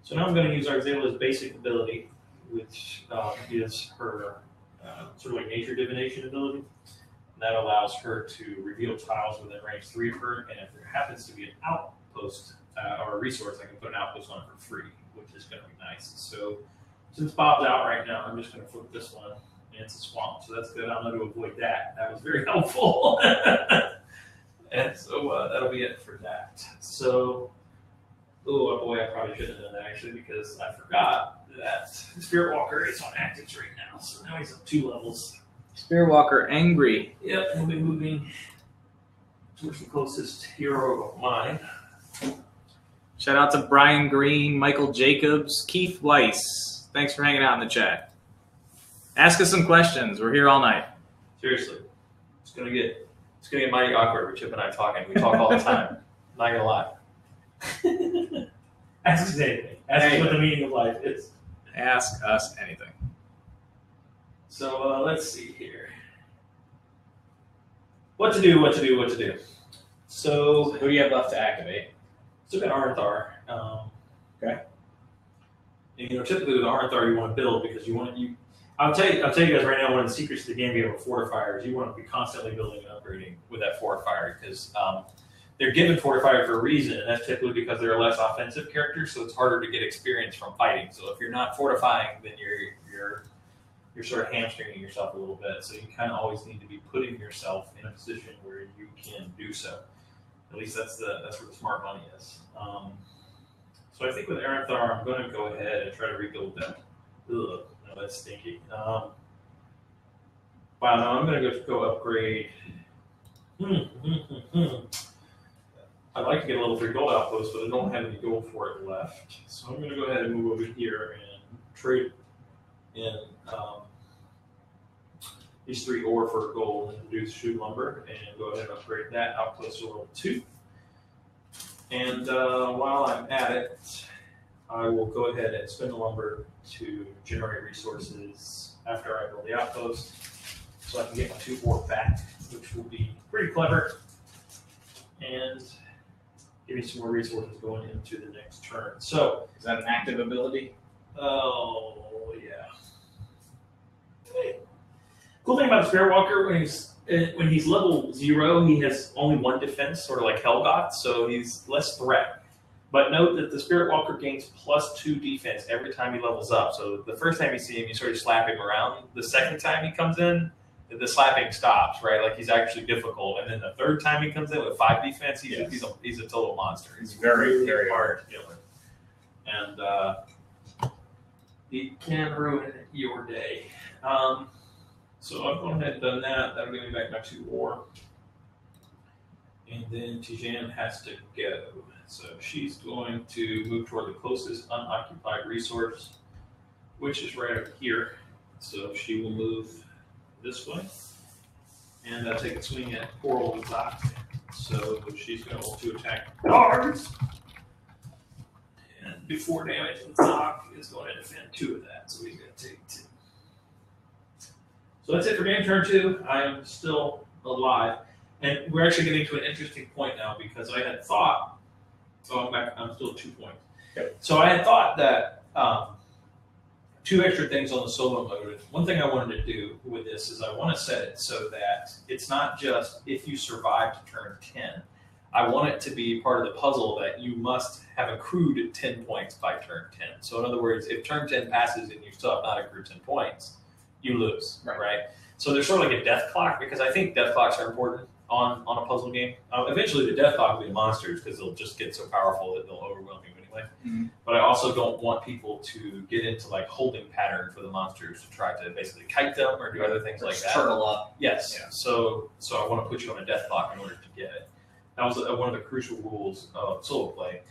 So now I'm going to use Arxela's basic ability, which is her sort of like nature divination ability. And that allows her to reveal tiles within range 3 of her, and if there happens to be an outpost or a resource, I can put an outpost on for free, which is going to be nice. So since Bob's out right now, I'm just going to flip this one, and it's a swamp, so that's good. I'm going to avoid that. That was very helpful. And so that'll be it for that. So, oh boy, I probably shouldn't have done that actually, because I forgot that Spirit Walker is on actives right now, so now he's up 2 levels. Spirit Walker angry. Yep, we'll be moving towards the closest hero of mine. Shout out to Brian Green, Michael Jacobs, Keith Weiss. Thanks for hanging out in the chat. Ask us some questions. We're here all night. Seriously, it's gonna get mighty awkward with Chip and I talking. We talk all the time. Not gonna lie. Ask us anything. Ask us what the meaning of life is. Ask us anything. So let's see here. What to do? So who do you have left to activate? Still got Aranthar. Okay. And, typically with Aranthar, you want to build because I'll tell you guys right now, one of the secrets of the game, you have a fortifier, is you want to be constantly building and upgrading with that fortifier because they're given fortifier for a reason, and that's typically because they're a less offensive character, so it's harder to get experience from fighting. So if you're not fortifying, then you're sort of hamstringing yourself a little bit. So you kind of always need to be putting yourself in a position where you can do so. At least that's where the smart money is. So I think with Aranthar, I'm going to go ahead and try to rebuild that. Ugh, no, that's stinky. Wow, no, I'm going to go upgrade. I'd like to get a level 3 gold outpost, but I don't have any gold for it left. So I'm going to go ahead and move over here and trade in these 3 ore for gold and produce shoe lumber, and go ahead and upgrade that outpost to level 2. And while I'm at it, I will go ahead and spend the lumber to generate resources after I build the outpost, so I can get my 2 ore back, which will be pretty clever, and give me some more resources going into the next turn. So, is that an active ability? Oh yeah. Cool thing about the Spirit Walker, when he's level 0, he has only 1 defense, sort of like Helgoth, so he's less threat. But note that the Spirit Walker gains +2 defense every time he levels up. So the first time you see him, you sort of slap him around. The second time he comes in, the slapping stops, right? Like he's actually difficult. And then the third time he comes in with 5 defense, he's a total monster. He's very, very hard to kill him. And he can ruin your day. So I've gone ahead and done that. That'll give me back my 2 ore. And then Tijan has to go. So she's going to move toward the closest unoccupied resource, which is right over here. So she will move this way. And take a swing at poor old Zach. So she's going to attack guards. And do 4 damage. And Zach is going to defend 2 of that. So he's going to take 2. So that's it for game turn 2. I am still alive. And we're actually getting to an interesting point now because I had thought, I'm still at 2 points. Yep. So I had thought that 2 extra things on the solo mode. One thing I wanted to do with this is I want to set it so that it's not just if you survive to turn 10. I want it to be part of the puzzle that you must have accrued 10 points by turn 10. So in other words, if turn 10 passes and you still have not accrued 10 points, you lose, right? So there's sort of like a death clock because I think death clocks are important on a puzzle game. Eventually the death clock will be the monsters because they'll just get so powerful that they'll overwhelm you anyway. Mm-hmm. But I also don't want people to get into like holding pattern for the monsters to try to basically kite them or do other things like that. Turtle up. Yes. Yeah. So I want to put you on a death clock in order to get it. That was one of the crucial rules of solo play.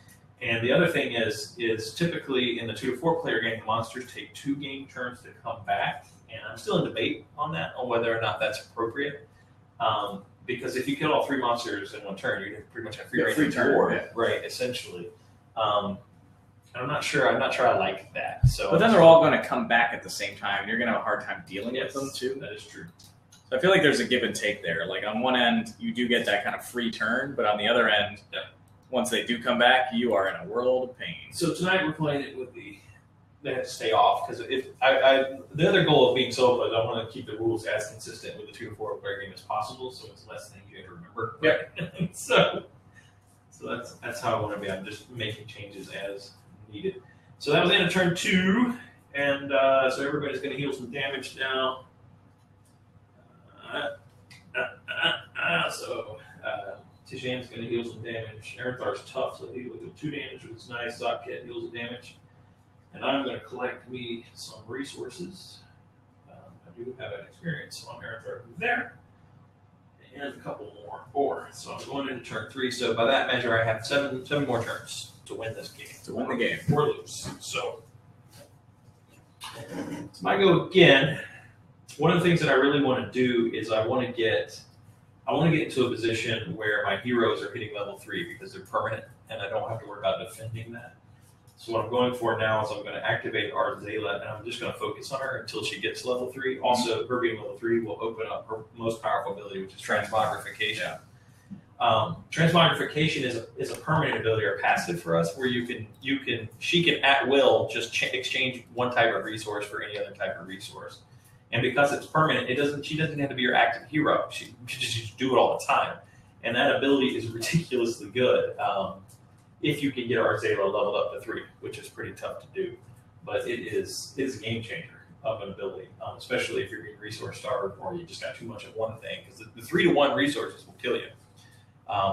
And the other thing is typically in the 2 to 4 player game, the monsters take 2 game turns to come back. And I'm still in debate on that, on whether or not that's appropriate. because if you kill all 3 monsters in one turn, you pretty much have free range turn, war, yeah. right? Essentially. I'm not sure I like that. So, but then they're all going to come back at the same time, and you're going to have a hard time dealing with them too. That is true. So I feel like there's a give and take there. Like on one end, you do get that kind of free turn, but on the other end, once they do come back, you are in a world of pain. So tonight we're playing it with they have to stay off because the other goal of being solo is I want to keep the rules as consistent with the 2 to 4 player game as possible, so it's less things you have to remember. Right? so that's how I want to be. I'm just making changes as needed. So that was the end of turn 2, and so everybody's going to heal some damage now. Tishan's going to heal some damage. Erenthar's tough, so he will do 2 damage, which is nice. Zotket heals the damage. And I'm going to collect me some resources. I do have an experience on Erenthar there. And a couple more. So I'm going into turn 3. So by that measure, I have seven more turns to win this game. To win the game. Or lose. So I go again. One of the things that I really want to do is I want to get into a position where my heroes are hitting level 3 because they're permanent and I don't have to worry about defending that. So what I'm going for now is I'm going to activate Arzela, and I'm just going to focus on her until she gets level 3. Also, her being level 3 will open up her most powerful ability, which is Transmogrification. Transmogrification is a permanent ability or passive for us, where she can at will just exchange one type of resource for any other type of resource. And because it's permanent, she doesn't have to be your active hero. She just do it all the time, and that ability is ridiculously good. If you can get Arzela leveled up to 3, which is pretty tough to do, but it is a game changer of an ability, especially if you're being resource starved or you just got too much of one thing, because the 3-to-1 resources will kill you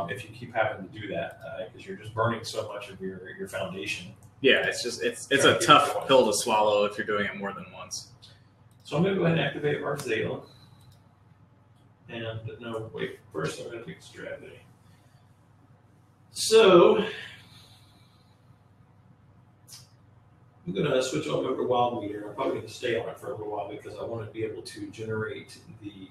if you keep having to do that, because you're just burning so much of your foundation. Yeah, it's a tough pill to swallow if you're doing it more than once. So I'm going to go ahead and activate Arzela. And no, wait, first I'm going to pick strategy. So I'm going to switch over to Wild Meter. I'm probably going to stay on it for a little while because I want to be able to generate the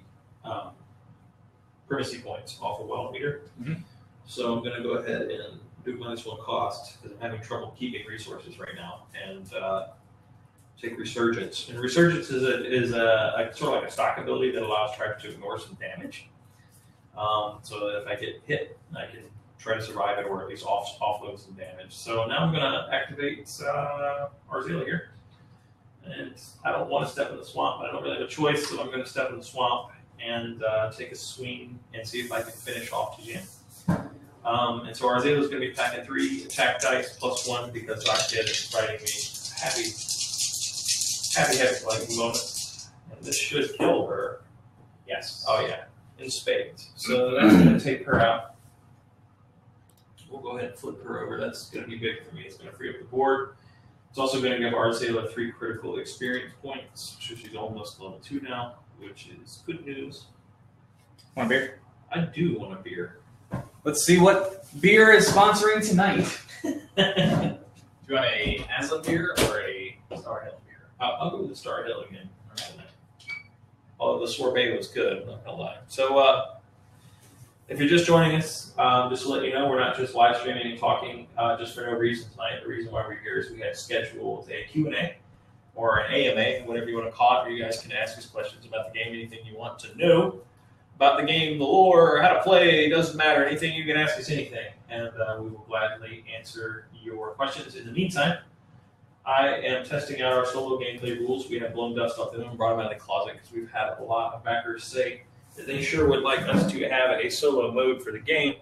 primacy points off of Wild Meter. Mm-hmm. So I'm going to go ahead and do -1 cost because I'm having trouble keeping resources right now, and take Resurgence. And Resurgence is a sort of like a stock ability that allows Tribes to ignore some damage. So that if I get hit, I can try to survive it or at least offload some damage. So now I'm going to activate Arzela here. And I don't want to step in the swamp, but I don't really have a choice, so I'm going to step in the swamp and take a swing and see if I can finish off Tishan. And so Arzela is going to be packing 3 attack dice +1 because Zotket is fighting me. Happy like moment. And this should kill her. Yes. Oh yeah. In spades. So that's going to take her out. We'll go ahead and flip her over. That's going to be big for me. It's going to free up the board. It's also going to give Arzela 3 critical experience points. So she's almost level 2 now, which is good news. Want a beer? I do want a beer. Let's see what beer is sponsoring tonight. Do you want a Aslan beer or a Star Hill beer? I'll go with the Star Hill again. Although the sorbet was good, I'm not going to lie. So if you're just joining us, just to let you know, we're not just live streaming and talking just for no reason tonight. The reason why we're here is we had scheduled a Q&A or an AMA, whatever you want to call it, where you guys can ask us questions about the game, anything you want to know about the game, the lore, how to play, doesn't matter. Anything, you can ask us anything, and we will gladly answer your questions. In the meantime, I am testing out our solo gameplay rules. We have blown dust off them and brought them out of the closet because we've had a lot of backers say that they sure would like us to have a solo mode for the game.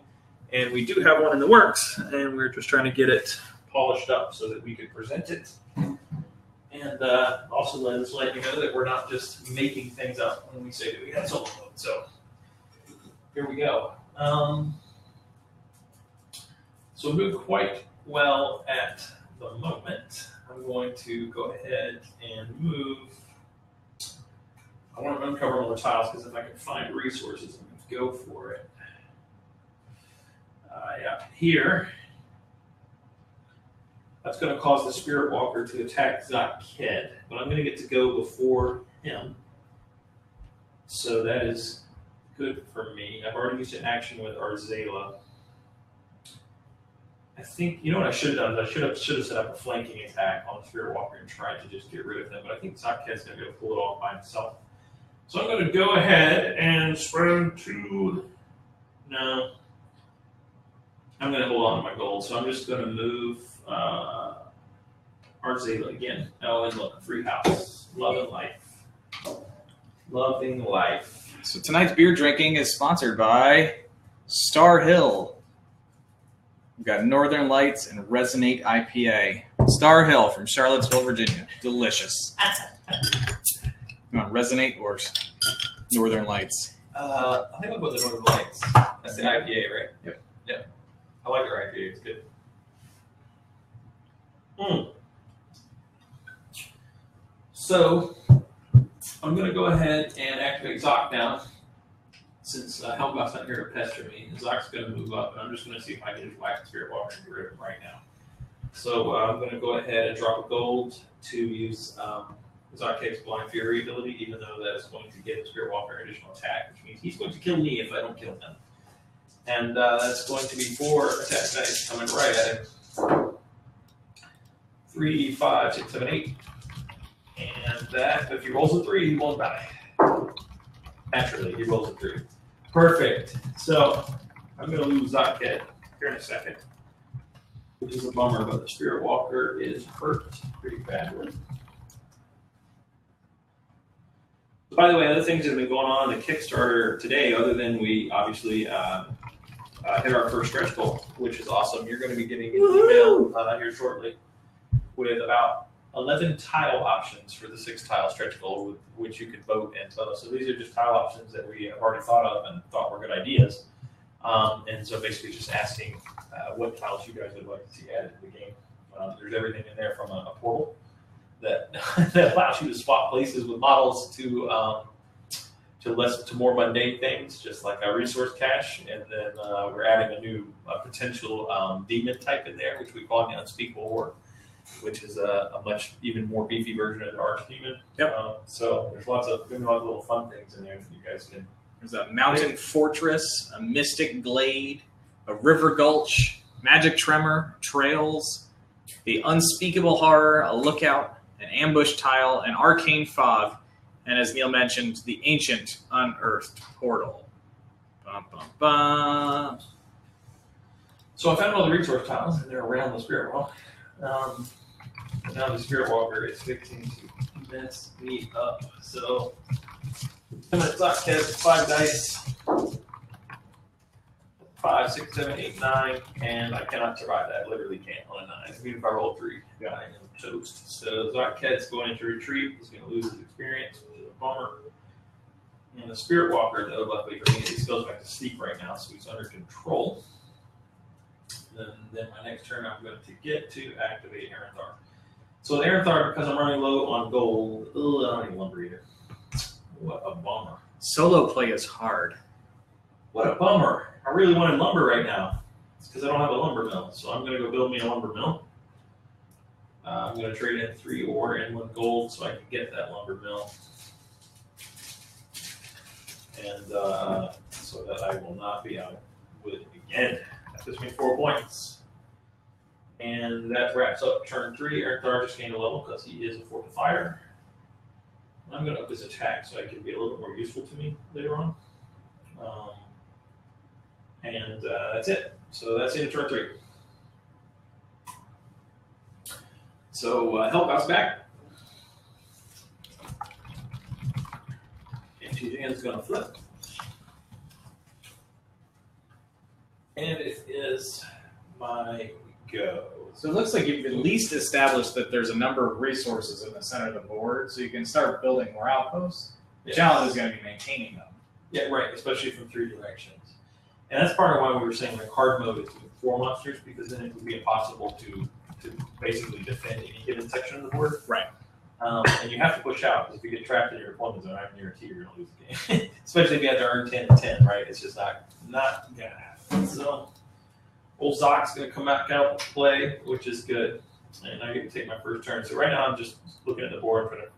And we do have one in the works, and we're just trying to get it polished up so that we could present it. And also let you know that we're not just making things up when we say that we have solo mode. So here we go. So we're doing quite well at the moment. I'm going to go ahead and move. I want to uncover all the tiles because if I can find resources, I'm going to go for it. Here. That's going to cause the Spirit Walker to attack Zotket, but I'm going to get to go before him. So that is good for me. I've already used an action with Arzela. I think, you know what I should have done? I should have set up a flanking attack on the Spirit Walker and tried to just get rid of them. But I think Zakhet's going to be able to pull it off by himself. So I'm going to go ahead and spend 2. No. I'm going to hold on to my gold. So I'm just going to move Arzela again. Oh, and look, free house. Loving life. Loving life. So tonight's beer drinking is sponsored by Star Hill. We've got Northern Lights and Resonate IPA. Star Hill from Charlottesville, Virginia. Delicious. You want Resonate or Northern Lights? I think I'll go with the Northern Lights. That's the IPA, right? Yep. Yeah. I like their IPA. It's good. So I'm going to go ahead and activate Zoc now. Since Helmgoth's not here to pester me, Zoc's going to move up, and I'm just going to see if I can just whack the Spirit Walker and get rid of him right now. So I'm going to go ahead and drop a gold to use Zakhet's Blind Fury ability, even though that is going to give the Spirit Walker an additional attack, which means he's going to kill me if I don't kill him. And that's going to be 4 attack dice coming right at him. 3, 5, 6, 7, 8. And that, if he rolls a 3, he won't die. Naturally, he rolls a 3. Perfect. So I'm going to lose Zakhet here in a second, which is a bummer, but the Spirit Walker is hurt pretty badly. So by the way, other things that have been going on the Kickstarter today, other than we obviously hit our first stretch goal, which is awesome. You're going to be getting an email here shortly with about 11 tile options for the 6 tile stretch goal, with which you could vote and so. So these are just tile options that we have already thought of and thought were good ideas. And so basically just asking what tiles you guys would like to see added to the game. There's everything in there from a portal that that allows you to swap places with models to more mundane things, just like a resource cache. And then we're adding a new potential demon type in there, which we call the Unspeakable Horde, which is a much even more beefy version of the Archdemon. Yep. So there's lots of little fun things in there that you guys can. There's a mountain fortress, a mystic glade, a river gulch, magic tremor, trails, the unspeakable horror, a lookout, an ambush tile, an arcane fog, and as Neil mentioned, the ancient unearthed portal. Bum, bum, bum. So I found all the resource tiles, and they're around the Spirit Walker. And now the Spirit Walker is fixing to mess me up. So I'm going to cast 5 dice. 5, 6, 7, 8, 9, and I cannot survive that. I literally can't on a 9. Even if I roll 3, I am toast. So Zakhet's going into retreat. He's going to lose his experience, which is a bummer. And the Spirit Walker, though, luckily for me, he goes back to sleep right now, so he's under control. Then my next turn, I'm going to get to activate Aranthar. So with Aranthar, because I'm running low on gold, I don't need lumber either. What a bummer. Solo play is hard. What a bummer. I really wanted lumber right now. It's because I don't have a lumber mill. So I'm going to go build me a lumber mill. I'm going to trade in 3 ore and 1 gold so I can get that lumber mill. And so that I will not be out with it again. That gives me 4 points. And that wraps up turn 3. Aranthar just gained a level because he is a fortifier. I'm going to up his attack so I can be a little bit more useful to me later on. And that's it. So that's it in turn 3. So help us back. And Tizian's going to flip. And it is my go. So it looks like you've at least established that there's a number of resources in the center of the board, so you can start building more outposts. The challenge is going to be maintaining them. Yeah, right, especially from 3 directions. And that's part of why we were saying like hard mode is with 4 monsters, because then it would be impossible to basically defend any given section of the board. Right. And you have to push out, because if you get trapped in your deployment zone, I guarantee you're going to lose the game. Especially if you have to earn 10 and 10, right? It's just not going to happen. So old Zoc's going to come back out and play, which is good. And I get to take my first turn. So right now I'm just looking at the board, trying to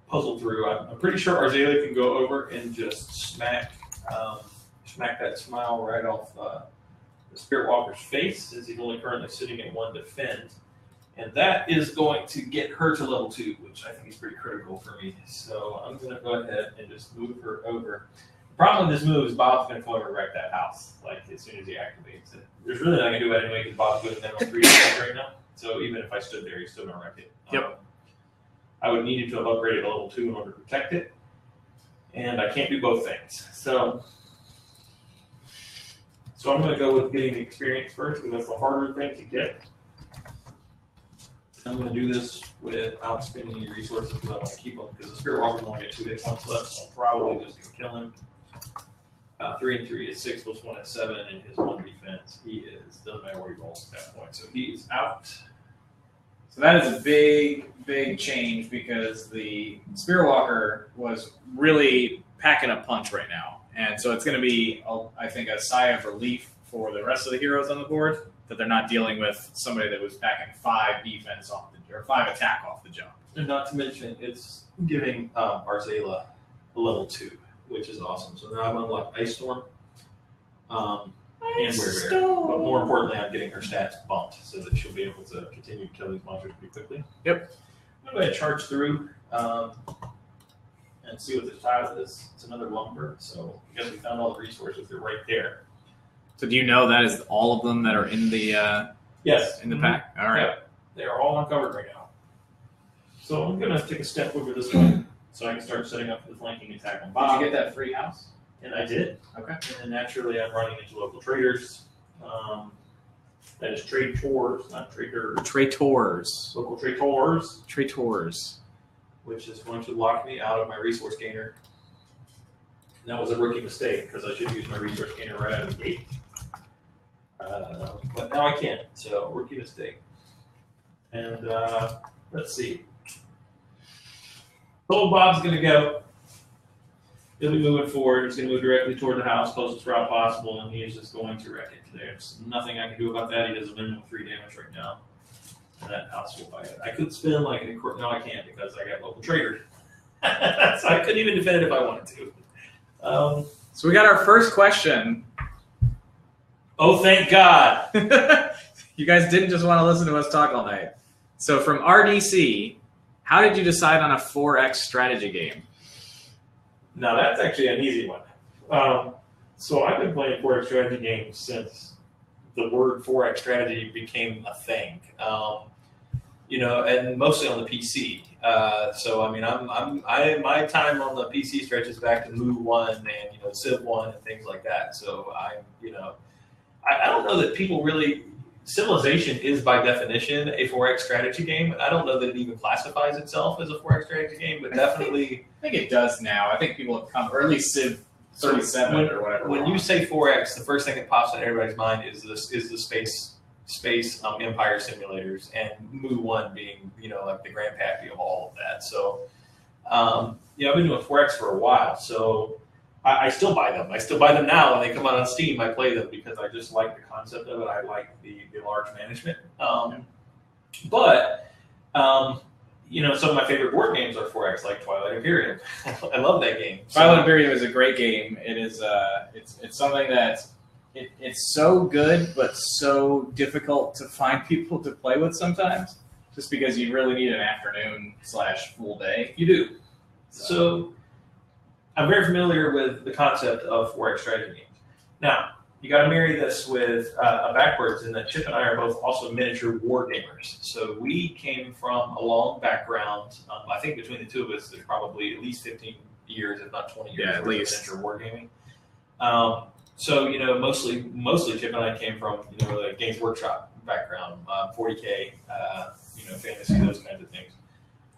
puzzle through. I'm pretty sure Arzelia can go over and just smack that smile right off the Spirit Walker's face, since he's only currently sitting at 1 defend. And that is going to get her to level 2, which I think is pretty critical for me. So I'm going to go ahead and just move her over. The problem with this move is Bob's going to come over and wreck that house, like as soon as he activates it. There's really nothing I can do about it anyway because Bob's going down on 3 damage right now. So even if I stood there, he's still going to wreck it. Yep. I would need him to have upgraded to level 2 in order to protect it. And I can't do both things. So I'm going to go with getting the experience first because that's the harder thing to get. I'm going to do this without spending any resources because I want to keep him, because the Spirit Walker's only got 2 hit points left, so I'm probably just going to kill him. 3 and 3 is 6 plus 1 is 7, and his 1 defense, doesn't matter where he rolls at that point, so he is out. So that is a big, big change because the Spirit Walker was really packing a punch right now. And so it's going to be, I think, a sigh of relief for the rest of the heroes on the board that they're not dealing with somebody that was packing 5 defense off or 5 attack off the jump. And not to mention, it's giving Arzelia a level 2, which is awesome. So now I've unlocked Ice Storm and Weird Bear. But more importantly, I'm getting her stats bumped so that she'll be able to continue to kill these monsters pretty quickly. Yep. I'm going to charge through and see what the tile is. It's another lumber, so I guess we found all the resources. They're right there. So do you know that is all of them that are in the yes in the pack? All right. Yep. They are all uncovered right now. So I'm going to take a step over this way so I can start setting up the flanking attack on Bob. Did you get that free house? And I did. Okay. And then naturally I'm running into local traders. That is trade tours, not traders. Traitors. Local trade tours. Traitors. Which is going to lock me out of my resource gainer. And that was a rookie mistake because I should use my resource gainer right out of the gate. But now I can't, so rookie mistake. And let's see. Old Bob's going to go. He'll be moving forward. He's going to move directly toward the house, closest route possible, and he is just going to wreck it. There's nothing I can do about that. He does a minimum of 3 damage right now. And that house will buy it. I could spin like an no, I can't because I got local trader. So I couldn't even defend it if I wanted to. So we got our first question. Oh, thank God. You guys didn't just want to listen to us talk all night. So from RDC, how did you decide on a 4X strategy game? Now, that's actually an easy one. So I've been playing 4X strategy games since the word 4X strategy became a thing. And mostly on the PC. So I mean, my time on the PC stretches back to Moo 1 and Civ 1 and things like that. So I don't know that people really. Civilization is by definition a 4X strategy game. I don't know that it even classifies itself as a 4X strategy game, but definitely. I think it does now. I think people have come, or at least Civ 37 or whatever. When you say 4X, the first thing that pops in everybody's mind is the space empire simulators, and Moo 1 being like the grandpappy of all of that. So I've been doing 4X for a while, so I still buy them. I still buy them now when they come out on Steam. I play them because I just like the concept of it. I like the large management. Some of my favorite board games are 4X, like Twilight Imperium. I love that game. Twilight Imperium is a great game. It is. It's something that it's so good, but so difficult to find people to play with sometimes. Just because you really need an afternoon / full day. You do. So I'm very familiar with the concept of 4X strategy games. Now, you got to marry this with a backwards in that Chip and I are both also miniature war gamers. So we came from a long background. I think between the two of us, there's probably at least 15 years, if not 20 years, at least miniature war gaming. Mostly Chip and I came from the Games Workshop background, 40K, fantasy, those kinds of things.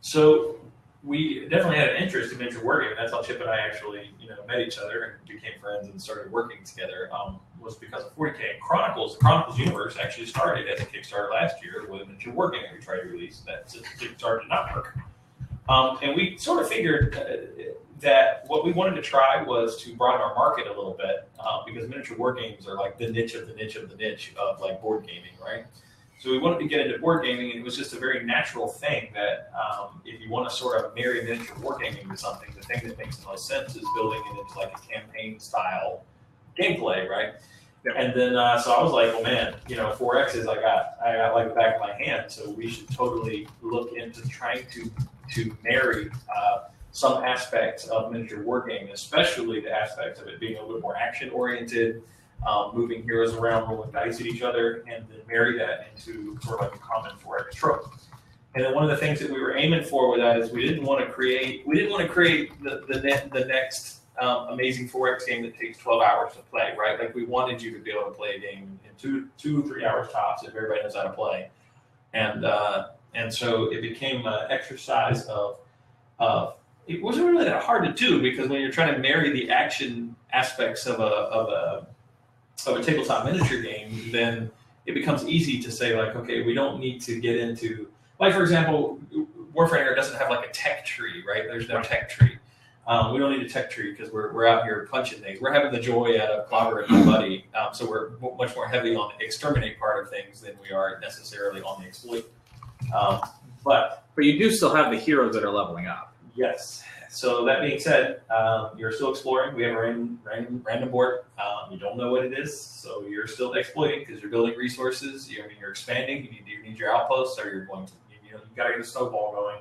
So we definitely had an interest in miniature wargaming. That's how Chip and I actually, met each other and became friends and started working together. Was because of 40K. The Chronicles universe actually started as a Kickstarter last year with a miniature wargaming we tried to release. That Kickstarter did not work, and we sort of figured that what we wanted to try was to broaden our market a little bit because miniature wargames are like the niche of the niche of the niche of like board gaming, right? So we wanted to get into board gaming, and it was just a very natural thing that if you want to sort of marry miniature wargaming to something, the thing that makes the most sense is building it into like a campaign-style gameplay, right? Yep. And then so I was like, well, man, 4Xs I got like the back of my hand, so we should totally look into trying to marry some aspects of miniature wargaming, especially the aspects of it being a little bit more action-oriented, moving heroes around, rolling dice at each other, and then marry that into sort of like a common 4X trope. And then one of the things that we were aiming for with that is we didn't want to create the next amazing 4X game that takes 12 hours to play, right? Like we wanted you to be able to play a game in 2-3 hours tops if everybody knows how to play. And so it became an exercise of it wasn't really that hard to do, because when you're trying to marry the action aspects of a tabletop miniature game, then it becomes easy to say like, okay, we don't need to get into, like, for example, Warframe doesn't have like a tech tree, right? There's no tech tree. We don't need a tech tree because we're out here punching things. We're having the joy out of clobbering my buddy, so we're much more heavy on the exterminate part of things than we are necessarily on the exploit. But you do still have the heroes that are leveling up. Yes. So that being said, you're still exploring. We have a random board. You don't know what it is, so you're still exploiting because you're building resources. You're expanding. You need your outposts, or you're going to you got to get a snowball going.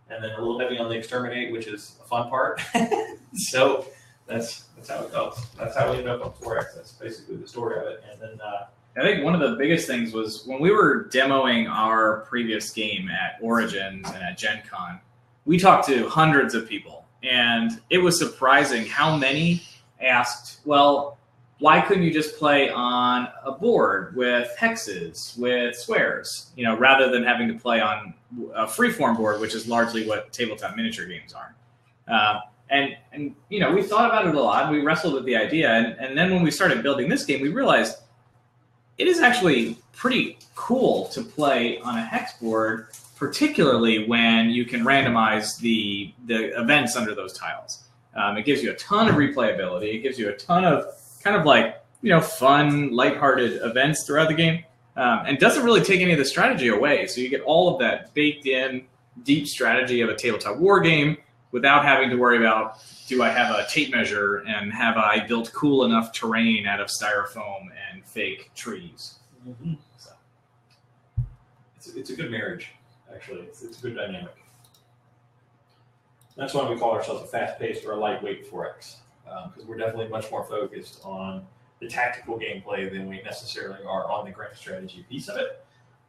And then a little heavy on the exterminate, which is a fun part. So that's how it goes. That's how we ended up on 4X. That's basically the story of it. And then I think one of the biggest things was when we were demoing our previous game at Origins and at Gen Con, we talked to hundreds of people, and it was surprising how many asked, well, why couldn't you just play on a board with hexes, with squares, rather than having to play on a freeform board, which is largely what tabletop miniature games are. And we thought about it a lot. We wrestled with the idea, and then when we started building this game, we realized it is actually pretty cool to play on a hex board, particularly when you can randomize the events under those tiles. It gives you a ton of replayability. It gives you a ton of kind of like, fun, lighthearted events throughout the game, and doesn't really take any of the strategy away. So you get all of that baked in deep strategy of a tabletop war game without having to worry about, do I have a tape measure and have I built cool enough terrain out of styrofoam and fake trees? Mm-hmm. So it's a good marriage, actually. It's a good dynamic. That's why we call ourselves a fast-paced or a lightweight 4X, because we're definitely much more focused on the tactical gameplay than we necessarily are on the grand strategy piece of it.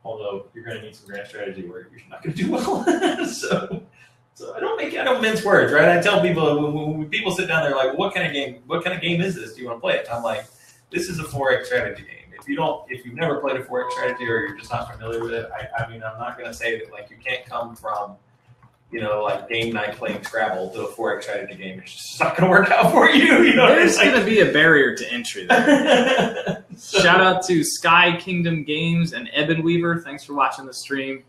Although you're going to need some grand strategy where you're not going to do well. So I don't mince words, right? I tell people when people sit down there like, what kind of game is this? Do you want to play it? I'm like, this is a 4X strategy game. If you've never played a 4X strategy or you're just not familiar with it, I mean, I'm not going to say that like you can't come from like game night playing Scrabble to a 4X strategy game. It's just not going to work out for you. There's going to be a barrier to entry there. Shout out to Sky Kingdom Games and Eben Weaver. Thanks for watching the stream.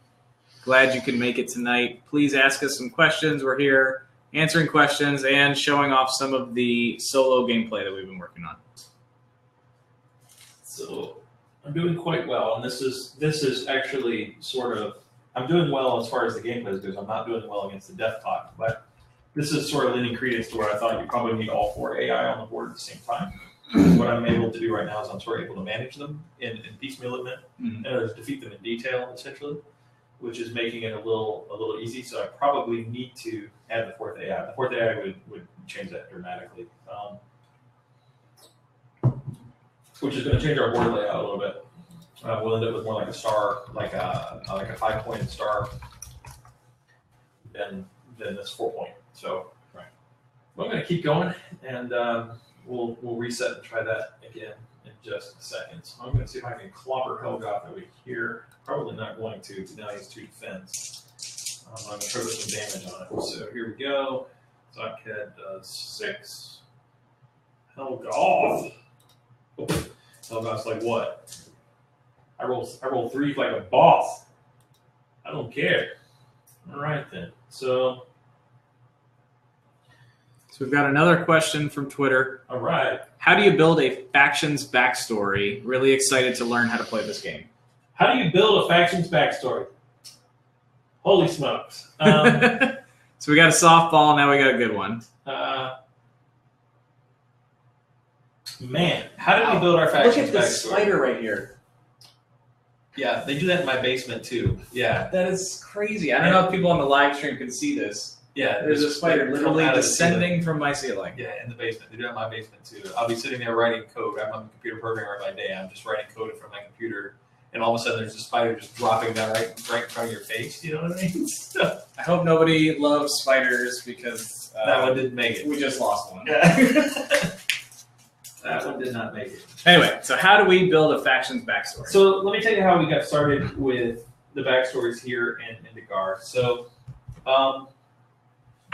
Glad you could make it tonight. Please ask us some questions. We're here answering questions and showing off some of the solo gameplay that we've been working on. So I'm doing quite well, and this is actually sort of, I'm doing well as far as the gameplay goes. I'm not doing well against the Death Pot, but this is sort of lending credence to where I thought you probably need all 4 AI on the board at the same time. What I'm able to do right now is I'm sort of able to manage them in piecemeal event, and defeat them in detail, essentially, which is making it a little easy. So I probably need to add the 4th AI. The 4th AI would change that dramatically, which is going to change our board layout a little bit. We'll end up with more like a star, like a 5-pointed star, than this 4-point. So right. Well, I'm going to keep going, and we'll reset and try that again in just a second. So I'm going to see if I can clobber Helgoth over here. Probably not going to, because now he has 2 defense. I'm going to try to put some damage on it. So here we go. Zotked does 6. Helgoth. Oh, Helgoth's like what? I roll 3 like a boss. I don't care. All right then. So we've got another question from Twitter. All right. How do you build a faction's backstory? Really excited to learn how to play this game. How do you build a faction's backstory? Holy smokes. So we got a softball, now we got a good one. Man, how did we build our faction's Look at the backstory? spider right here. Yeah, they do that in my basement too. Yeah. That is crazy. I don't know if people on the live stream can see this. Yeah, There's a spider literally out of the descending from my ceiling. Yeah, in the basement. They do it in my basement too. I'll be sitting there writing code. I'm a computer programmer by day. I'm just writing code from my computer, and all of a sudden there's a spider just dropping down right in front of your face. You know what I mean? I hope nobody loves spiders because that one didn't make it. we just lost one. Yeah. That one did not make it. Anyway, so how do we build a faction's backstory? So let me tell you how we got started with the backstories here in Indagar. So,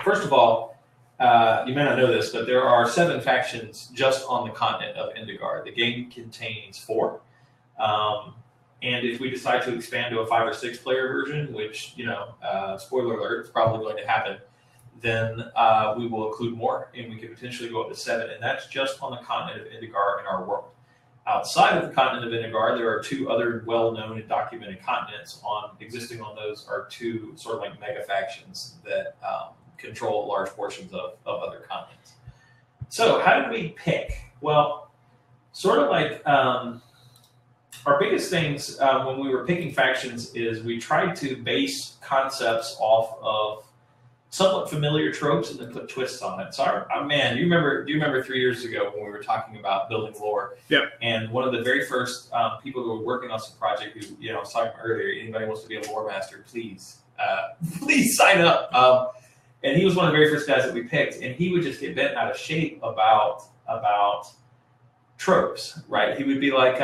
first of all, you may not know this, but there are 7 factions just on the continent of Indagar. The game contains 4. And if we decide to expand to a 5 or 6 player version, which, spoiler alert, it's probably going to happen, then we will include more, and we could potentially go up to 7. And that's just on the continent of Indagar in our world. Outside of the continent of Indagar, there are 2 other well-known and documented continents. Existing on those are 2 sort of like mega factions that control large portions of other continents. So how did we pick? Well, sort of like our biggest things when we were picking factions is we tried to base concepts off of somewhat familiar tropes and then put twists on it. So, do you remember 3 years ago when we were talking about building lore? Yep. And one of the very first people who were working on some project, who I was talking about earlier, anybody wants to be a lore master, please sign up. And he was one of the very first guys that we picked, and he would just get bent out of shape about tropes, right? He would be like,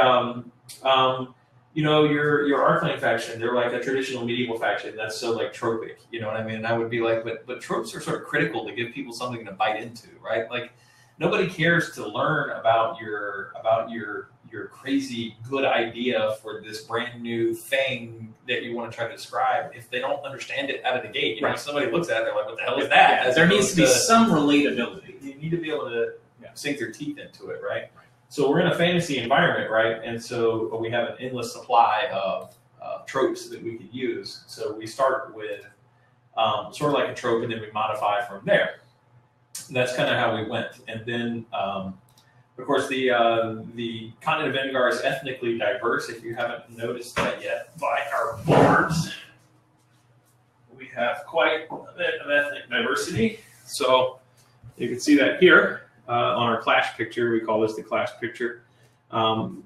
your Arcane faction, they're like a traditional medieval faction. That's so like tropic, you know what I mean? And I would be like, but tropes are sort of critical to give people something to bite into, right? Like nobody cares to learn about your crazy good idea for this brand new thing that you want to try to describe if they don't understand it out of the gate. If somebody looks at it, they're like, what the hell is that? Yeah, there needs to be some relatability. You need to be able to sink their teeth into it, right? So we're in a fantasy environment, right? And so we have an endless supply of tropes that we could use. So we start with sort of like a trope, and then we modify from there. And that's kind of how we went. And then, of course, the continent of Indagar is ethnically diverse. If you haven't noticed that yet, by our boards, we have quite a bit of ethnic diversity. So you can see that here. On our clash picture, we call this the clash picture.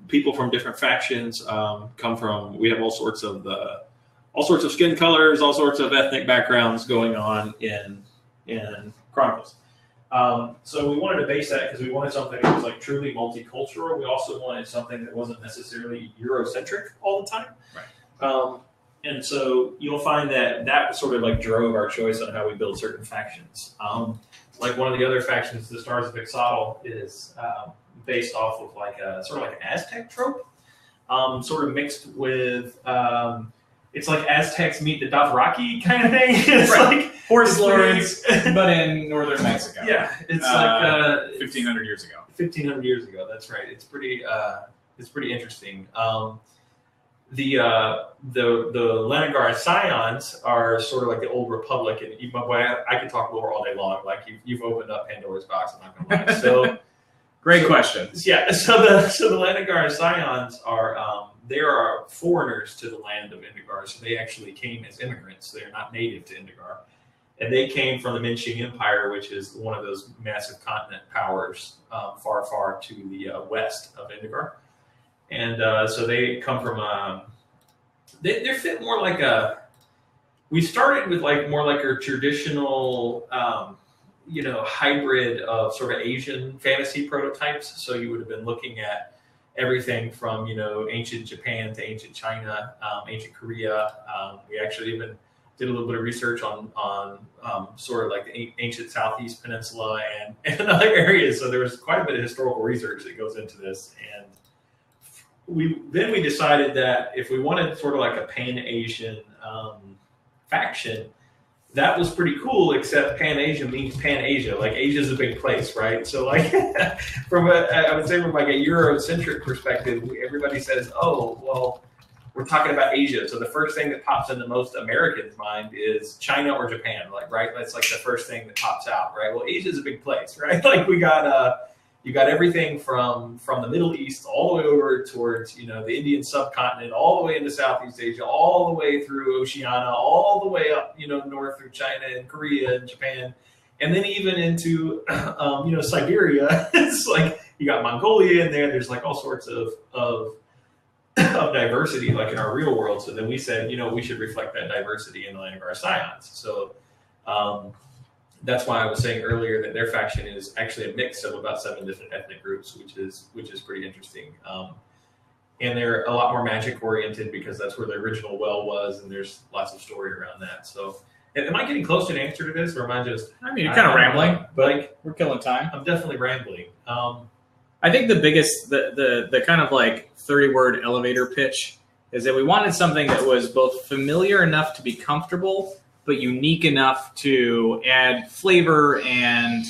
People from different factions come from. We have all sorts of skin colors, all sorts of ethnic backgrounds going on in Chronicles. So we wanted to base that because we wanted something that was like truly multicultural. We also wanted something that wasn't necessarily Eurocentric all the time. Right. And so you'll find that sort of like drove our choice on how we build certain factions. Like one of the other factions, the Stars of Ixotl, is based off of like a sort of like an Aztec trope, sort of mixed with it's like Aztecs meet the Dothraki kind of thing. It's like horse lords, but in northern Mexico. Yeah, it's like 1,500 years ago. 1,500 years ago. That's right. It's pretty interesting. The Lenagar Scions are sort of like the old Republic, and I could talk lore all day long. Like you've opened up Pandora's box. I'm not going to lie. So, great question. Yeah. So the Lenagar Scions are they are foreigners to the land of Indagar. So they actually came as immigrants. They are not native to Indagar, and they came from the Minqing Empire, which is one of those massive continent powers far, far to the west of Indagar. And so they come from they fit more like we started with like more like a traditional hybrid of sort of Asian fantasy prototypes. So you would have been looking at everything from ancient Japan to ancient China, ancient Korea. We actually even did a little bit of research on sort of like the ancient Southeast Peninsula and other areas. So there was quite a bit of historical research that goes into this. And we decided that if we wanted sort of like a Pan-Asian faction, that was pretty cool, except Pan-Asia means Pan-Asia. Like Asia's a big place, right? So like I would say from like a Eurocentric perspective, everybody says, oh, well, we're talking about Asia. So the first thing that pops into most Americans' mind is China or Japan, right? That's like the first thing that pops out, right? Well, Asia is a big place, right? Like we got you got everything from the Middle East all the way over towards the Indian subcontinent, all the way into Southeast Asia, all the way through Oceania, all the way up north through China and Korea and Japan, and then even into Siberia. It's like you got Mongolia in there. There's like all sorts of diversity like in our real world. So then we said, we should reflect that diversity in the land of our scions. So that's why I was saying earlier that their faction is actually a mix of about 7 different ethnic groups, which is pretty interesting. And they're a lot more magic oriented because that's where the original well was, and there's lots of story around that. So am I getting close to an answer to this, or am I just? I mean, you're kind of rambling, but like, we're killing time. I'm definitely rambling. I think the biggest, the kind of like 30-word elevator pitch is that we wanted something that was both familiar enough to be comfortable, but unique enough to add flavor and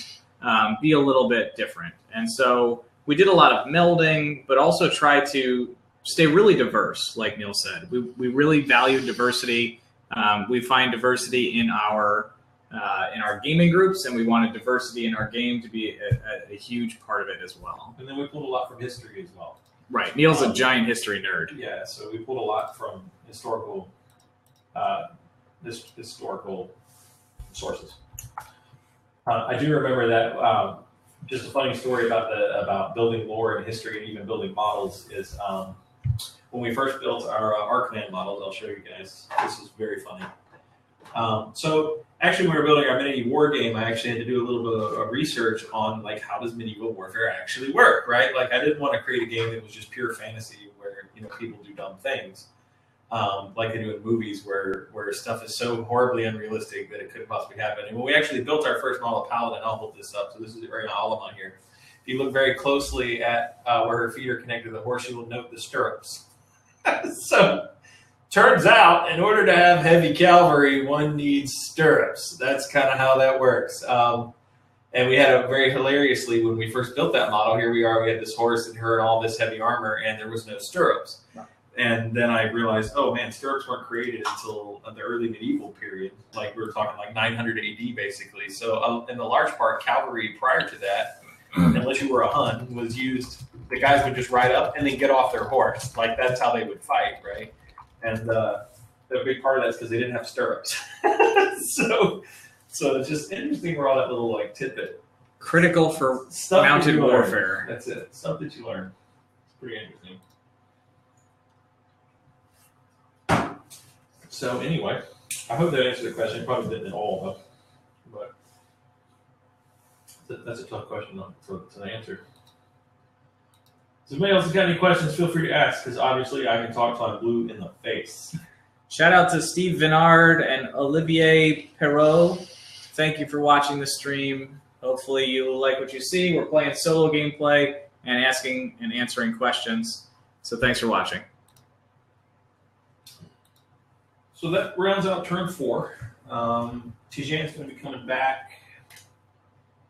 be a little bit different. And so we did a lot of melding, but also tried to stay really diverse, like Neil said. We really value diversity. We find diversity in our gaming groups, and we wanted diversity in our game to be a huge part of it as well. And then we pulled a lot from history as well. Right. Neil's a giant history nerd. Yeah, so we pulled a lot from historical sources. I do remember that just a funny story about building lore and history and even building models is when we first built our command models. I'll show you guys. This is very funny. So actually, when we were building our mini war game, I actually had to do a little bit of research on like how does medieval warfare actually work, right? Like I didn't want to create a game that was just pure fantasy where people do dumb things, like they do in movies where stuff is so horribly unrealistic that it couldn't possibly happen. And when we actually built our first model of Paladin, I'll hold this up. So this is Ariana Alama here. If you look very closely at where her feet are connected to the horse, you will note the stirrups. So turns out, in order to have heavy cavalry, one needs stirrups. That's kind of how that works. And we had a very hilariously, when we first built that model, here we are, we had this horse and her and all this heavy armor, and there was no stirrups. And then I realized, oh man, stirrups weren't created until the early medieval period. Like we were talking like 900 AD basically. So in the large part, cavalry prior to that, unless you were a Hun, was used, the guys would just ride up and then get off their horse. Like that's how they would fight, right? And the big part of that is because they didn't have stirrups. So it's just interesting where all that little like tidbit. Critical for stuff mounted warfare. That's it. Stuff that you learn. It's pretty interesting. So anyway, I hope that answered the question. It probably didn't at all, but that's a tough question to answer. So if anybody else has got any questions, feel free to ask, because obviously I can talk till I'm blue in the face. Shout out to Steve Vinard and Olivier Perrault. Thank you for watching the stream. Hopefully you like what you see. We're playing solo gameplay and asking and answering questions. So thanks for watching. So that rounds out turn 4. Tijan's going to be coming back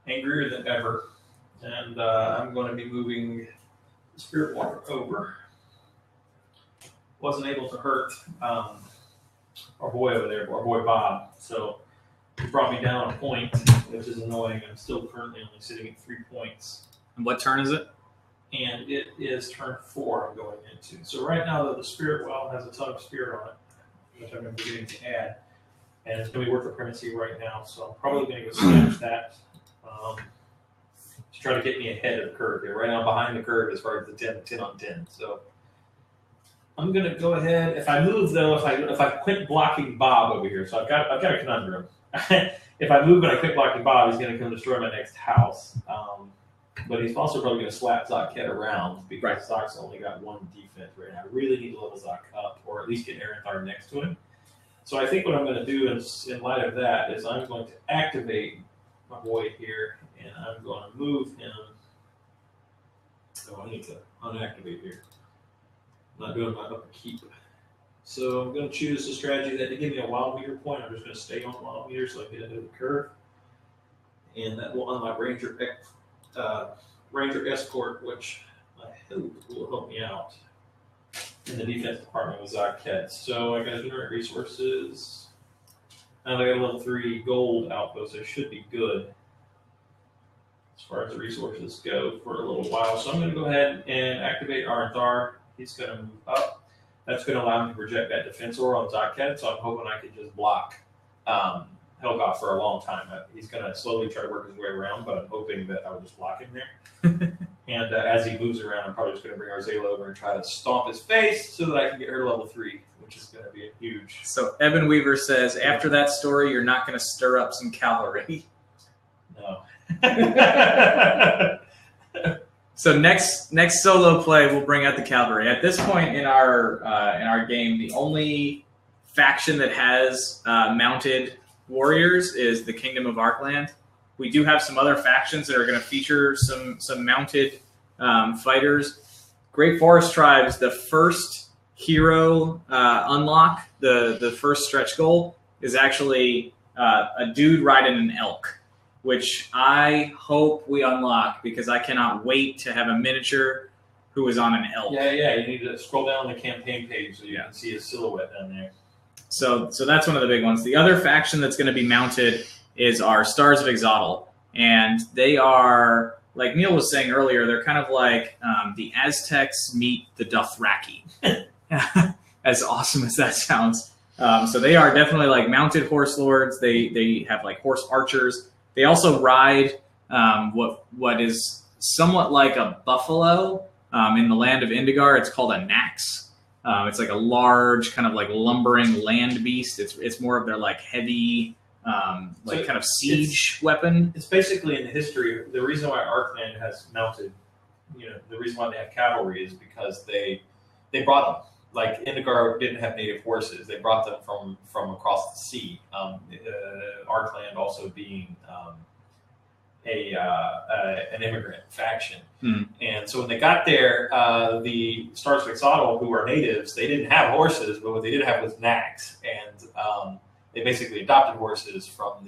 angrier than ever. And I'm going to be moving the Spirit Walker over. Wasn't able to hurt our boy over there, our boy Bob. So he brought me down a point, which is annoying. I'm still currently only sitting at 3 points. And what turn is it? And it is turn 4 I'm going into. So right now, though, the Spirit Well has a ton of spirit on it, which I'm beginning to add. And it's going to be worth primacy right now. So I'm probably going to go snatch that to try to get me ahead of the curve here. Right now, behind the curve as far as the 10 on 10. So I'm going to go ahead. If I move, though, if I quit blocking Bob over here, so I've got a conundrum. If I move and I quit blocking Bob, he's going to come destroy my next house. But he's also probably going to slap Zochet around because right. Zoc's only got 1 defense right now. I really need to level Zoc up, or at least get Aranthar next to him. So I think what I'm going to do in light of that is I'm going to activate my boy here, and I'm going to move him. Oh, I need to unactivate here. I'm not doing my upkeep. So I'm going to choose a strategy that to give me a wild meter point. I'm just going to stay on wild meter so I get into the curve. And that will unlock Ranger Escort, which I hope will help me out. in the defense department with Zaket. So I got to generate resources. Now I got a level 3 gold outpost. I should be good as far as the resources go for a little while. So I'm going to go ahead and activate Aranthar. He's going to move up. That's going to allow him to project that defense aura on Zaket. So I'm hoping I can just block Helgoth for a long time. He's going to slowly try to work his way around, but I'm hoping that I will just block him there. And as he moves around, I'm probably just going to bring Arzela over and try to stomp his face so that I can get her to level 3, which is going to be a huge. So Evan Weaver says, after that story, you're not going to stir up some cavalry. No. So next solo play, we'll bring out the cavalry. At this point in our game, the only faction that has mounted warriors is the Kingdom of Arkland. We do have some other factions that are going to feature some mounted fighters. Great Forest Tribes, the first hero unlock, the first stretch goal, is actually a dude riding an elk, which I hope we unlock because I cannot wait to have a miniature who is on an elk. Yeah. You need to scroll down the campaign page so you can see his silhouette down there. So that's one of the big ones. The other faction that's going to be mounted is our Stars of Exotl. And they are, like Neil was saying earlier, they're kind of like the Aztecs meet the Dothraki. As awesome as that sounds. So they are definitely like mounted horse lords. They have like horse archers. They also ride what is somewhat like a buffalo in the land of Indagar. It's called a nax. It's like a large kind of like lumbering land beast. It's more of their like heavy kind of siege weapon. It's basically in the history. The reason why Arkland has mounted, the reason why they have cavalry is because they brought them. Like Indagar didn't have native horses. They brought them from across the sea. Arkland also being an immigrant faction. And so when they got there, the Stars of Exotl, who are natives, they didn't have horses, but what they did have was nags. And they basically adopted horses from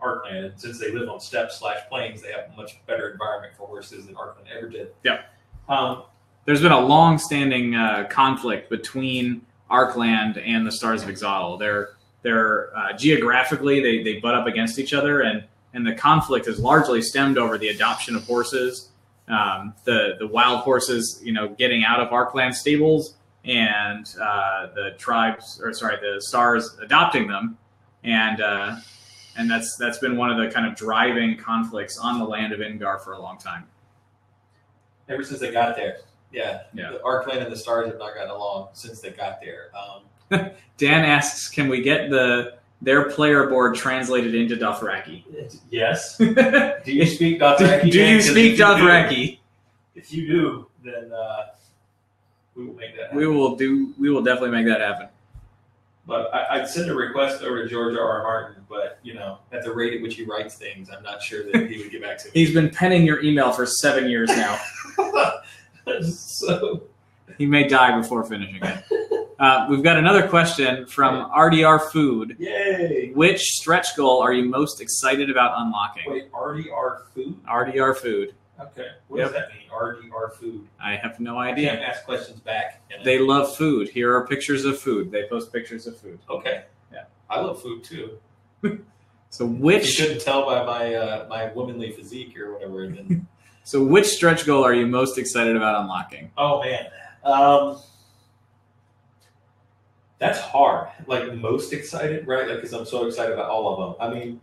Arkland. And since they live on steppes/plains, they have a much better environment for horses than Arkland ever did. Yeah. There's been a long-standing conflict between Arkland and the Stars of Exotl. They're geographically they butt up against each other, and the conflict has largely stemmed over the adoption of horses, the wild horses, getting out of Arkland stables, and the Stars adopting them, and that's been one of the kind of driving conflicts on the land of Ingar for a long time. Ever since they got there. Yeah. The Arkland and the Stars have not gotten along since they got there. Dan asks, can we get their player board translated into Dothraki? Yes. Do you speak Dothraki? Do you speak Dothraki? If you do, then we will make that happen. We will definitely make that happen. But I'd send a request over to George R.R. Martin, but, at the rate at which he writes things, I'm not sure that he would get back to me. He's been penning your email for 7 years now. So he may die before finishing it. We've got another question from RDR Food. Yay! Which stretch goal are you most excited about unlocking? Wait, RDR Food? RDR Food. Okay. What does that mean, RDR Food? I have no idea. I can't ask questions back. They love food. Here are pictures of food. They post pictures of food. Okay. Yeah. I love food, too. So which... You couldn't tell by my womanly physique or whatever. Then... So which stretch goal are you most excited about unlocking? Oh, man. That's hard. Like, most excited, right? Like, because I'm so excited about all of them.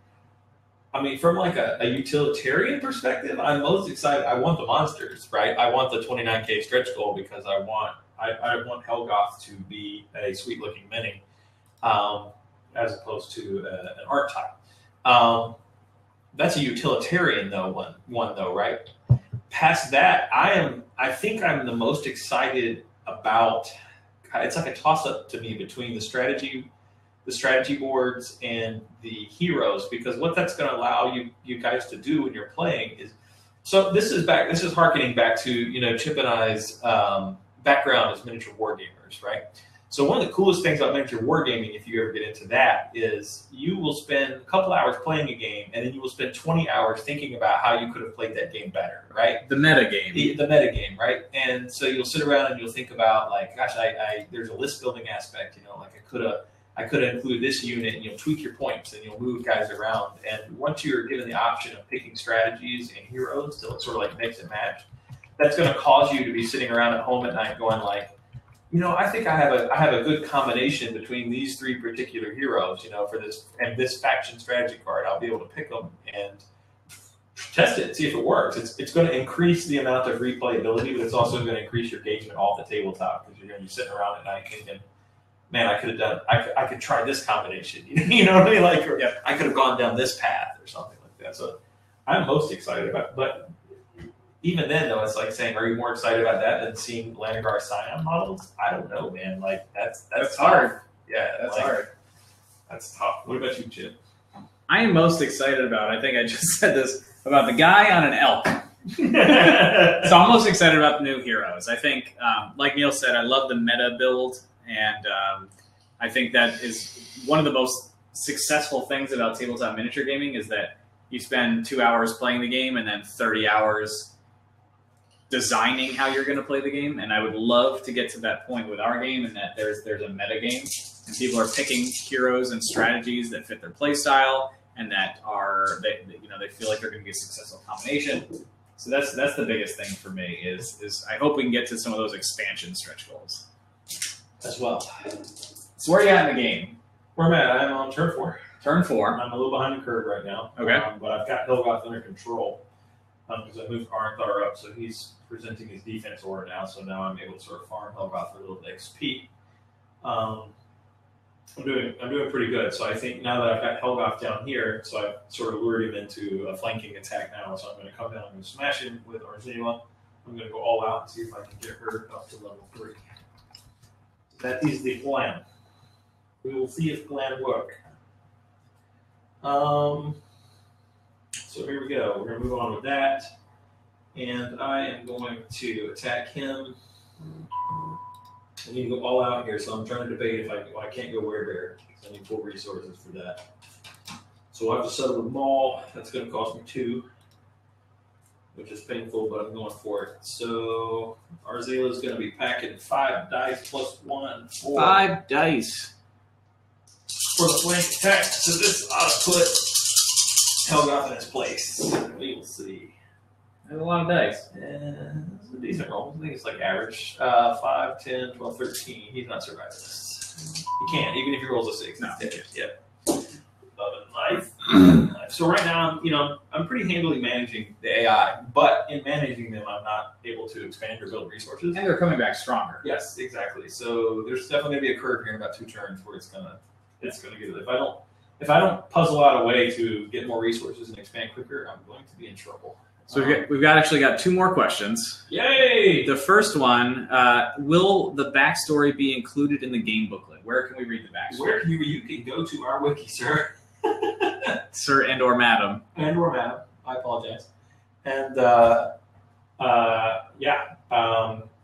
I mean, from like a utilitarian perspective, I'm most excited. I want the monsters, right? I want the 29K stretch goal because I want Helgoth to be a sweet-looking mini, as opposed to an archetype. That's a utilitarian one though, right? Past that, I think I'm the most excited about. It's like a toss-up to me between the strategy boards and the heroes, because what that's going to allow you guys to do when you're playing is. So this is harkening back to Chip and I's background as miniature war gamers, right? So one of the coolest things about miniature wargaming, if you ever get into that, is you will spend a couple hours playing a game, and then you will spend 20 hours thinking about how you could have played that game better, right? The meta game. The meta game, right? And so you'll sit around and you'll think about, like, gosh, there's a list building aspect, like I could have included this unit, and you'll tweak your points, and you'll move guys around. And once you're given the option of picking strategies and heroes to sort of like mix and match, that's going to cause you to be sitting around at home at night going like, I think I have a good combination between these three particular heroes, for this faction strategy card. I'll be able to pick them and test it and see if it works. It's going to increase the amount of replayability, but it's also going to increase your engagement off the tabletop because you're going to be sitting around at night thinking, man, I could try this combination. You know what I mean? Like, or, yeah, I could have gone down this path or something like that. So I'm most excited about it. But even then, though, it's like saying, are you more excited about that than seeing Indagar Scion models? I don't know, man. Like, that's hard. Yeah, that's hard. That's tough. What about you, Chip? I am most excited about, I think I just said this, about the guy on an elk. So I'm most excited about the new heroes. I think, like Neil said, I love the meta build. And I think that is one of the most successful things about tabletop miniature gaming is that you spend 2 hours playing the game and then 30 hours designing how you're going to play the game. And I would love to get to that point with our game and that there's a meta game and people are picking heroes and strategies that fit their play style and that they feel like they're going to be a successful combination. So that's the biggest thing for me is I hope we can get to some of those expansion stretch goals as well. So where are you at in the game? Where am I at? I'm on turn 4. Turn 4. I'm a little behind the curve right now. Okay. But I've got Hilgoth under control because I moved Arnthar up, so he's presenting his defense order now. So now I'm able to sort of farm Hilgoth for a little XP. I'm doing pretty good. So I think now that I've got Helgoth down here, so I've sort of lured him into a flanking attack now. So I'm going to come down and smash him with Arzela. I'm going to go all out and see if I can get her up to level 3. That is the plan. We will see if plan work. So here we go. We're going to move on with that. And I am going to attack him. I need to go all out here, so I'm trying to debate if I can't go werebear. I need 4 resources for that. So I have to settle the maul. That's going to cost me 2, which is painful, but I'm going for it. So Arzela is going to be packing 5 dice plus 1. 4. 5 dice. For the flank attack. So this ought to put Helgoth in his place. We will see. That's a lot of dice. It's a decent roll. I think it's like average. 5, 10, 12, 13. He's not surviving this. He can't, even if he rolls a 6. No. Yep. 11 life. So right now, I'm pretty handily managing the AI, but in managing them, I'm not able to expand or build resources. And they're coming back stronger. Yes, exactly. So there's definitely going to be a curve here in about 2 turns where it's gonna get it. If I don't puzzle out a way to get more resources and expand quicker, I'm going to be in trouble. So we've actually got 2 more questions. Yay! The first one, will the backstory be included in the game booklet? Where can we read the backstory? Where can you can go to our wiki, sir. Sir and or madam. And or madam. I apologize. And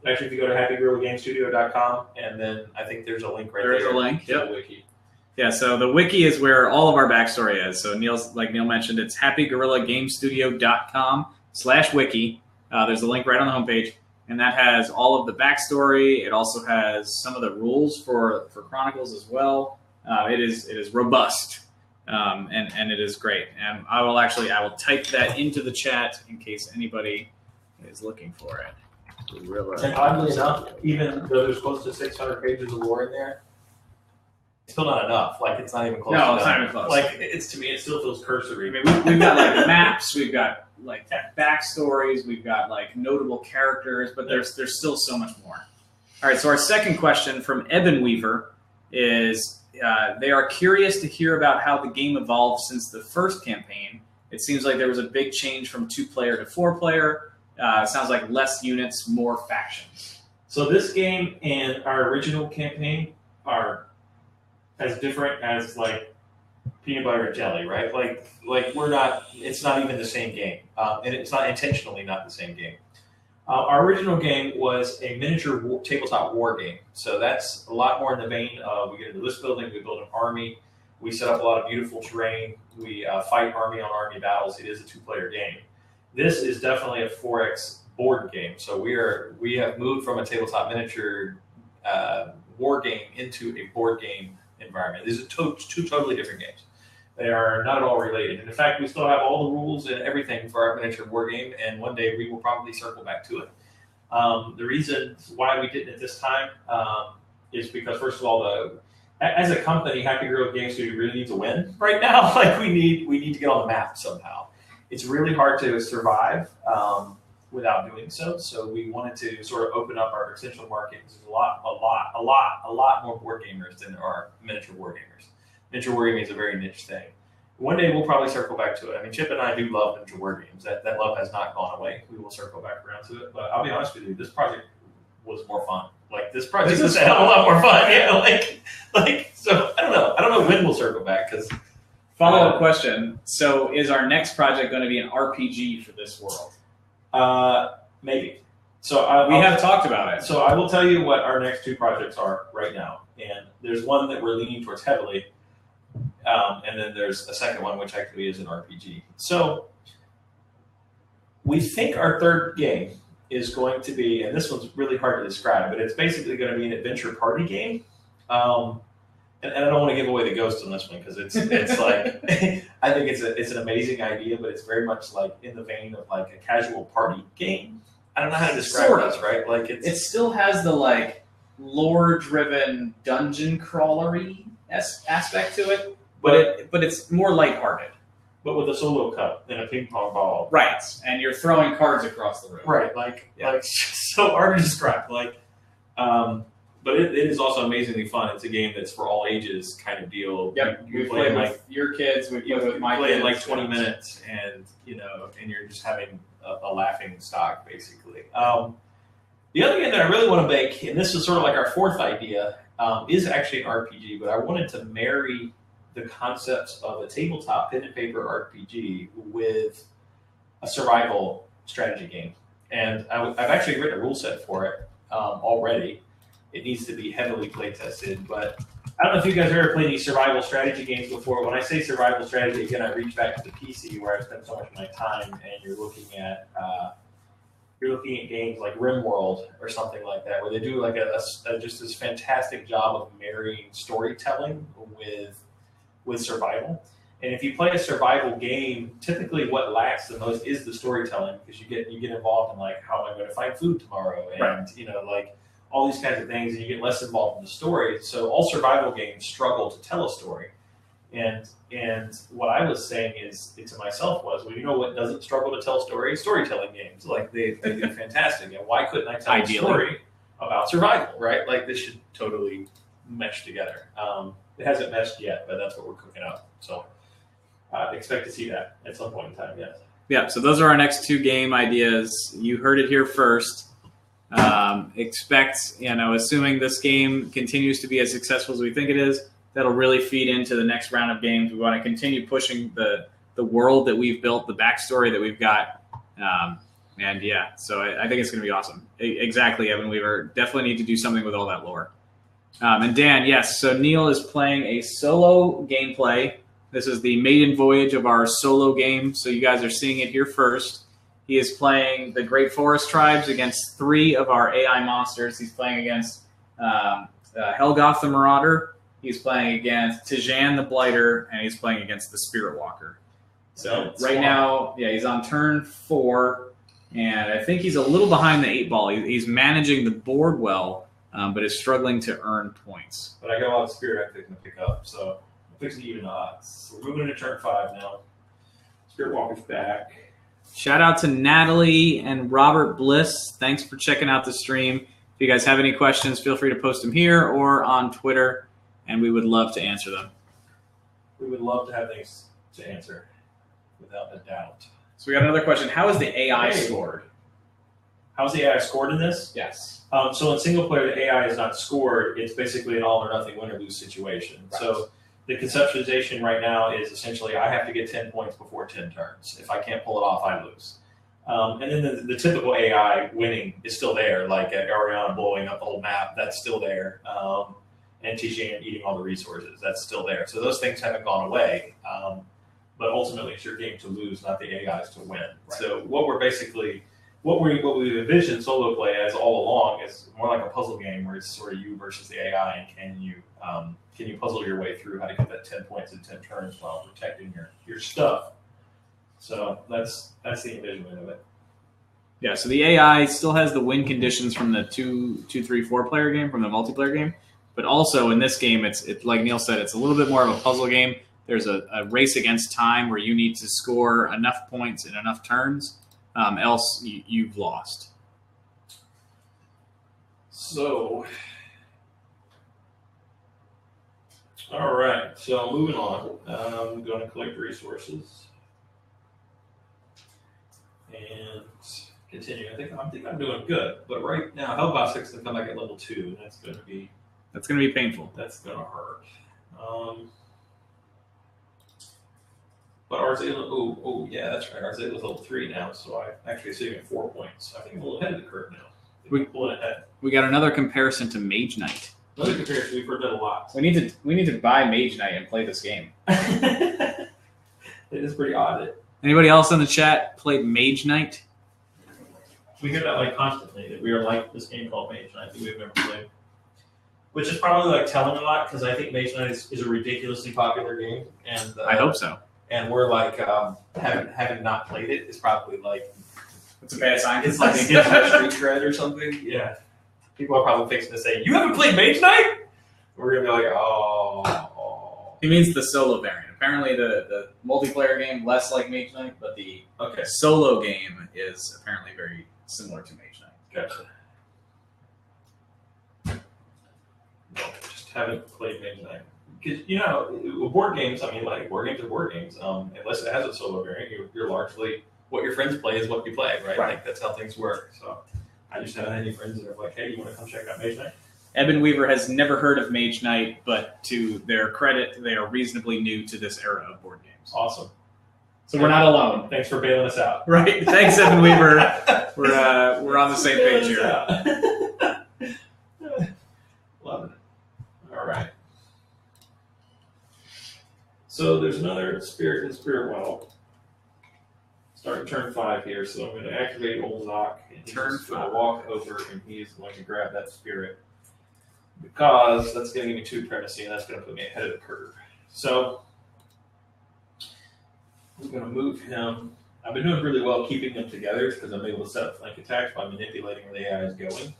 actually if you go to happygorillagamestudio.com and then I think there's a link right there. There's a link, to yep. the wiki. Yeah, so the wiki is where all of our backstory is. So like Neil mentioned, it's happygorillagamestudio.com/wiki. There's a link right on the homepage, and that has all of the backstory. It also has some of the rules for Chronicles as well. It is robust, and it is great. And I will type that into the chat in case anybody is looking for it. And oddly enough, even though there's close to 600 pages of lore in there, it's still not enough. Like, it's not even close. No, it's not even close. Like, to me, it still feels cursory. I mean, we've got like maps, we've got like backstories, we've got like notable characters, but there's still so much more. All right, so our second question from Eben Weaver is, they are curious to hear about how the game evolved since the first campaign. It seems like there was a big change from 2-player to 4-player. It sounds like less units, more factions. So this game and our original campaign are as different as like peanut butter and jelly, right? Like it's not even the same game, and it's not intentionally not the same game. Our original game was a miniature tabletop war game. So that's a lot more in the vein of we get into list building, we build an army, we set up a lot of beautiful terrain, we fight army on army battles. It is a 2-player game. This is definitely a 4X board game. So we have moved from a tabletop miniature war game into a board game environment. These are two totally different games. They are not at all related. And in fact, we still have all the rules and everything for our miniature war game, and one day we will probably circle back to it. The reason why we didn't at this time is because, first of all, as a company, Happy Grove Game Studio really needs a win right now. Like we need to get on the map somehow. It's really hard to survive without doing so. So we wanted to sort of open up our potential market. There's a lot more board gamers than there are miniature war gamers. Miniature war gaming is a very niche thing. One day we'll probably circle back to it. I mean, Chip and I do love miniature war games. That love has not gone away. We will circle back around to it. But I'll be honest with you, this project was more fun. Like this project was a hell of a lot more fun. Yeah, like so. I don't know when we'll circle back because. Follow-up question. So is our next project going to be an RPG for this world? Maybe. So we have talked about it. So I will tell you what our next 2 projects are right now. And there's one that we're leaning towards heavily. And then there's a second one, which actually is an RPG. So we think our 3rd game is going to be, and this one's really hard to describe, but it's basically going to be an adventure party game. And I don't want to give away the ghost on this one because it's like I think it's an amazing idea, but it's very much like in the vein of like a casual party game. I don't know how to describe this, right? Like it still has the like lore-driven dungeon crawlery aspect to it, but it's more lighthearted. But with a solo cup and a ping pong ball, right? And you're throwing cards across the room, right? Like so hard to describe, like. But it is also amazingly fun. It's a game that's for all ages kind of deal. Yep, we play with your kids. We play with my kids. Play in like 20 minutes, and and you're just having a laughing stock basically. The other game that I really want to make, and this is sort of like our 4th idea, is actually an RPG. But I wanted to marry the concepts of a tabletop pen and paper RPG with a survival strategy game, and I've actually written a rule set for it already. It needs to be heavily play tested, but I don't know if you guys have ever played any survival strategy games before. When I say survival strategy, again, I reach back to the PC where I spend so much of my time, and you're looking at games like RimWorld or something like that, where they do like just this fantastic job of marrying storytelling with survival. And if you play a survival game, typically what lacks the most is the storytelling, because you get involved in like, how am I going to find food tomorrow, and right. Like all these kinds of things, and you get less involved in the story. So all survival games struggle to tell a story. And what I was saying to myself was, well, you know what doesn't struggle to tell stories? Storytelling games. Like they do fantastic. And why couldn't I tell a story about survival, right? Like this should totally mesh together. It hasn't meshed yet, but that's what we're cooking up. So expect to see that at some point in time, yes. Yeah, so those are our next 2 game ideas. You heard it here first. Expect, assuming this game continues to be as successful as we think it is, that'll really feed into the next round of games. We want to continue pushing the world that we've built, the backstory that we've got. And yeah, so I think it's going to be awesome. Exactly, Evan Weaver. Definitely need to do something with all that lore. And Dan, yes, so Neil is playing a solo gameplay. This is the maiden voyage of our solo game, so you guys are seeing it here first. He is playing the Great Forest Tribes against 3 of our AI monsters. He's playing against Helgoth the Marauder. He's playing against Tijan the Blighter, and he's playing against the Spirit Walker. So right now, he's on turn 4, and I think he's a little behind the 8 ball. He's managing the board well, but is struggling to earn points. But I got a lot of Spirit I'm fixing to pick up, so I'm fixing to even odds. So we're moving into turn 5 now. Spirit Walker's back. Shout out to Natalie and Robert Bliss. Thanks for checking out the stream. If you guys have any questions, feel free to post them here or on Twitter, and we would love to answer them. We would love to have things to answer, without a doubt. So we got another question. How is the AI scored? How's the AI scored in this? Yes. So in single player, the AI is not scored. It's basically an all or nothing, win or lose situation. Right. So the conceptualization right now is essentially I have to get 10 points before 10 turns. If I can't pull it off, I lose. And then the typical AI winning is still there, like Ariana blowing up the whole map, that's still there. And teaching and eating all the resources, that's still there. So those things haven't gone away. But ultimately, it's your game to lose, not the AIs to win. Right. So what we envisioned solo play as all along is more like a puzzle game where it's sort of you versus the AI, and can you puzzle your way through how to get that 10 points in 10 turns while protecting your stuff. So that's the envisionment of it. Yeah, so the AI still has the win conditions from the 2, 3, 4 player game, from the multiplayer game. But also in this game, it's like Neil said, it's a little bit more of a puzzle game. There's a race against time where you need to score enough points in enough turns, else you've lost. So, all right. So moving on, I'm going to collect resources and continue. I think I'm doing good, but right now, Hellbot 6 can come back at level 2, and that's going to be painful. That's going to hurt. But Arzela, yeah, that's right. Arzela's level 3 now, so I actually saving 4 points. I think I'm a little ahead of the curve now. We're pulling ahead. We got another comparison to Mage Knight. Another comparison, we've heard that a lot. We need to buy Mage Knight and play this game. It is pretty odd. Anybody else in the chat played Mage Knight? We hear that like constantly, that we are like this game called Mage Knight that we've never played. Which is probably like telling a lot, because I think Mage Knight is a ridiculously popular game, and I hope so. And we're like having not played it is probably like it's a bad sign. It's like it gives you street cred or something. Yeah, people are probably fixing to say, "You haven't played Mage Knight?" We're gonna be like, "Oh." He means the solo variant. Apparently, the multiplayer game less like Mage Knight, but the solo game is apparently very similar to Mage Knight. Gotcha. No, just haven't played Mage Knight. Because, board games, I mean, like, board games are board games. Unless it has a solo variant, you're largely, what your friends play is what you play, right? Like, that's how things work. So, I just haven't had any friends that are like, hey, you want to come check out Mage Knight? Eben Weaver has never heard of Mage Knight, but to their credit, they are reasonably new to this era of board games. Awesome. So we're not alone. Thanks for bailing us out. Right. Thanks, Eben Weaver. We're on the same page here. Love it. All right. So there's another spirit in Spirit Well. Starting turn 5 here, so I'm going to activate Old Zoc, and he's going to walk over, and he's going to grab that spirit, because that's going to give me 2 primacy, and that's going to put me ahead of the curve. So I'm going to move him. I've been doing really well keeping them together, because I'm able to set up flank attacks by manipulating where the AI is going.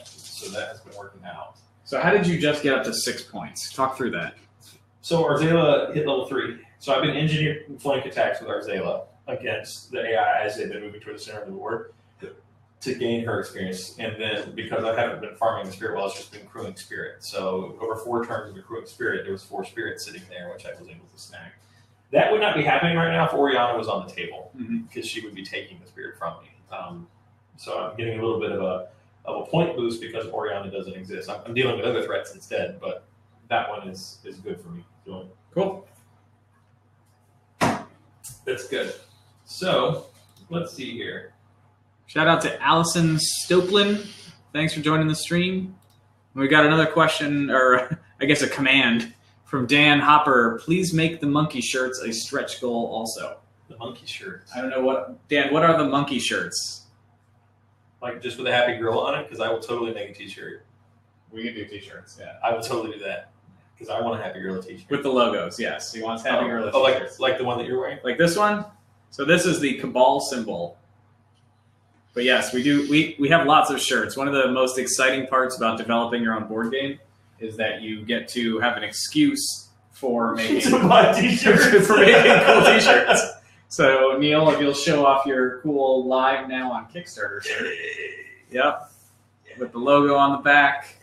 So that has been working out. So how did you just get up to 6 points? Talk through that. So Arzela hit level 3. So I've been engineering flank attacks with Arzela against the AI as they've been moving toward the center of the board to gain her experience. And then because I haven't been farming the spirit well, it's just been crewing spirit. So over 4 turns of accruing spirit, there was 4 spirits sitting there, which I was able to snag. That would not be happening right now if Oriana was on the table, because she would be taking the spirit from me. So I'm getting a little bit of a point boost because Oriana doesn't exist. I'm dealing with other threats instead, but that one is good for me. Cool. That's good. So let's see here. Shout out to Allison Stoplin. Thanks for joining the stream. We got another question, or I guess a command from Dan Hopper. Please make the monkey shirts a stretch goal also. The monkey shirts. I don't know Dan, what are the monkey shirts? Like just with a happy girl on it? Because I will totally make a t-shirt. We can do t-shirts, yeah. I will totally do that. Because I want a Happy Girl t-shirt. With the logos, yes. He wants Happy Girl t-shirts. Like the one that you're wearing? Like this one? So this is the Cabal symbol. But yes, we have lots of shirts. One of the most exciting parts about developing your own board game is that you get to have an excuse for making t-shirts. for making cool t-shirts. So Neil, if you'll show off your cool live now on Kickstarter shirt. Yep. With the logo on the back.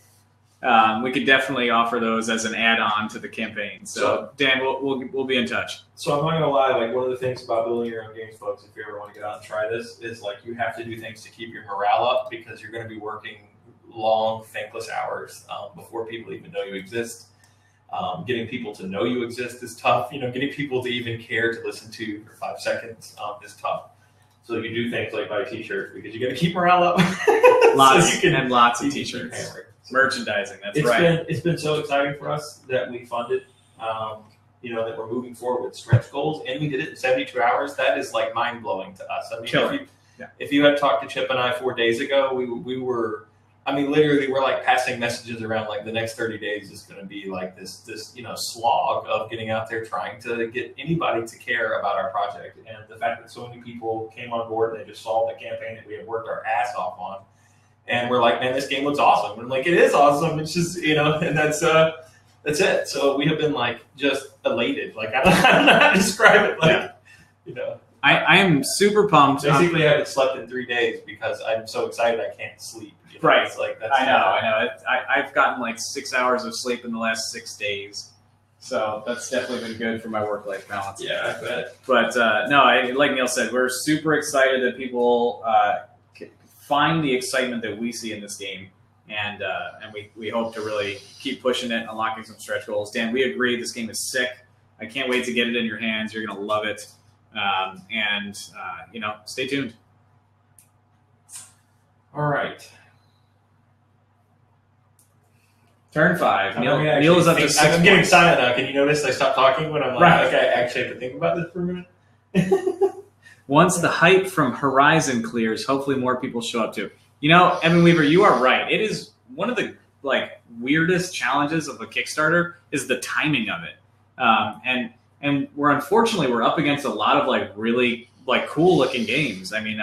We could definitely offer those as an add-on to the campaign. So Dan, we'll be in touch. So I'm not gonna lie, like one of the things about building your own games, folks, if you ever want to get out and try this, is like you have to do things to keep your morale up, because you're going to be working long, thankless hours before people even know you exist. Getting people to know you exist is tough. Getting people to even care to listen to you for 5 seconds is tough. So you do things like buy T-shirts because you got to keep morale up. Lots so and lots of T-shirts, merchandising. That's right. It's been so exciting for us that we funded. That we're moving forward with stretch goals, and we did it in 72 hours. That is like mind blowing to us. I mean, if you had talked to Chip and I 4 days ago, we were. I mean, literally, we're like passing messages around like the next 30 days is going to be like this slog of getting out there trying to get anybody to care about our project. And the fact that so many people came on board and they just solved the campaign that we had worked our ass off on. And we're like, man, this game looks awesome. And like, it is awesome. It's just, and that's it. So we have been like just elated. Like, I don't know how to describe it. Like, I am super pumped. Basically, I haven't slept in 3 days because I'm so excited I can't sleep. Right. It's like, I know. I've gotten like 6 hours of sleep in the last 6 days. So that's definitely been good for my work-life balance. Yeah, I bet. But like Neil said, we're super excited that people find the excitement that we see in this game. And we hope to really keep pushing it, unlocking some stretch goals. Dan, we agree this game is sick. I can't wait to get it in your hands. You're going to love it. Stay tuned. All right. Turn 5. Neil is up to 6 points. I'm getting silent now. Can you notice I stop talking when I'm like, okay, I actually have to think about this for a minute? Once the hype from Horizon clears, hopefully more people show up too. Evan Weaver, you are right. It is one of the weirdest challenges of a Kickstarter is the timing of it. And we're up against a lot of really cool looking games. I mean,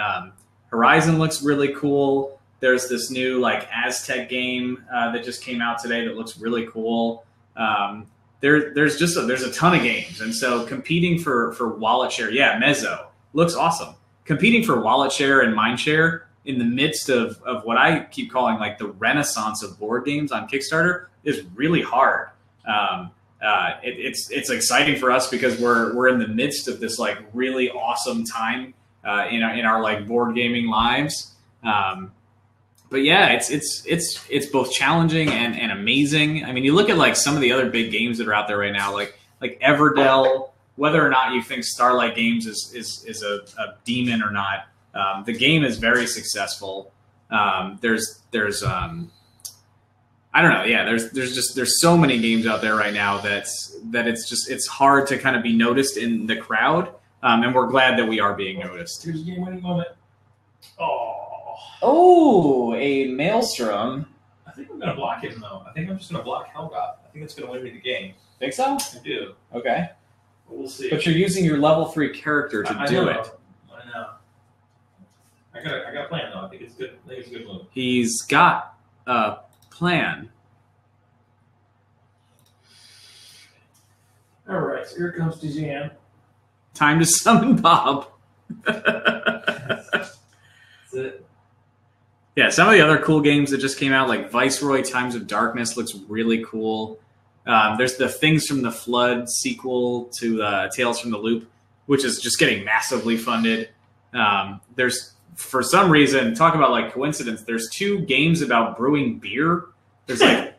Horizon looks really cool. There's this new Aztec game that just came out today that looks really cool. There's a ton of games, and so competing for wallet share, Mezzo looks awesome. Competing for wallet share and mind share in the midst of what I keep calling the renaissance of board games on Kickstarter is really hard. It's exciting for us because we're in the midst of this really awesome time in our board gaming lives. But yeah, it's both challenging and amazing. I mean, you look at some of the other big games that are out there right now, like Everdell. Whether or not you think Starlight Games is a demon or not, the game is very successful. There's I don't know. Yeah, there's so many games out there right now that it's hard to kind of be noticed in the crowd, and we're glad that we are being noticed. Here's a game-winning moment. Oh, a Maelstrom. I think I'm going to block him, though. I think I'm just going to block Helgoth. I think it's going to win me the game. Think so? I do. Okay. But we'll see. But you're using your level 3 character to do it. I know. I got a plan, though. I think it's good. I think it's a good move. He's got a plan. All right, so here comes Dijan. Time to summon Bob. That's it. Yeah, some of the other cool games that just came out, like Viceroy Times of Darkness, looks really cool. There's the Things from the Flood sequel to Tales from the Loop, which is just getting massively funded. There's, for some reason, talk about coincidence, there's 2 games about brewing beer.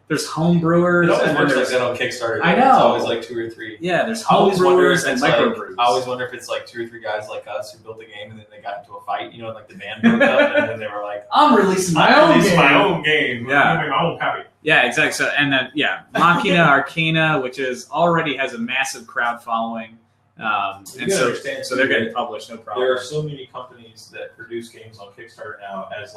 There's home brewers. It always works like that on Kickstarter. I know. It's always 2 or 3. Yeah, there's home brewers and microbrews. I always wonder if it's 2 or 3 guys like us who built the game and then they got into a fight, the band broke up and then they were like, I'm releasing my own game. Yeah. I'm making my own copy. Yeah, exactly. So, and then, Machina Arcana, which already has a massive crowd following. So they're getting published, no problem. There are so many companies that produce games on Kickstarter now as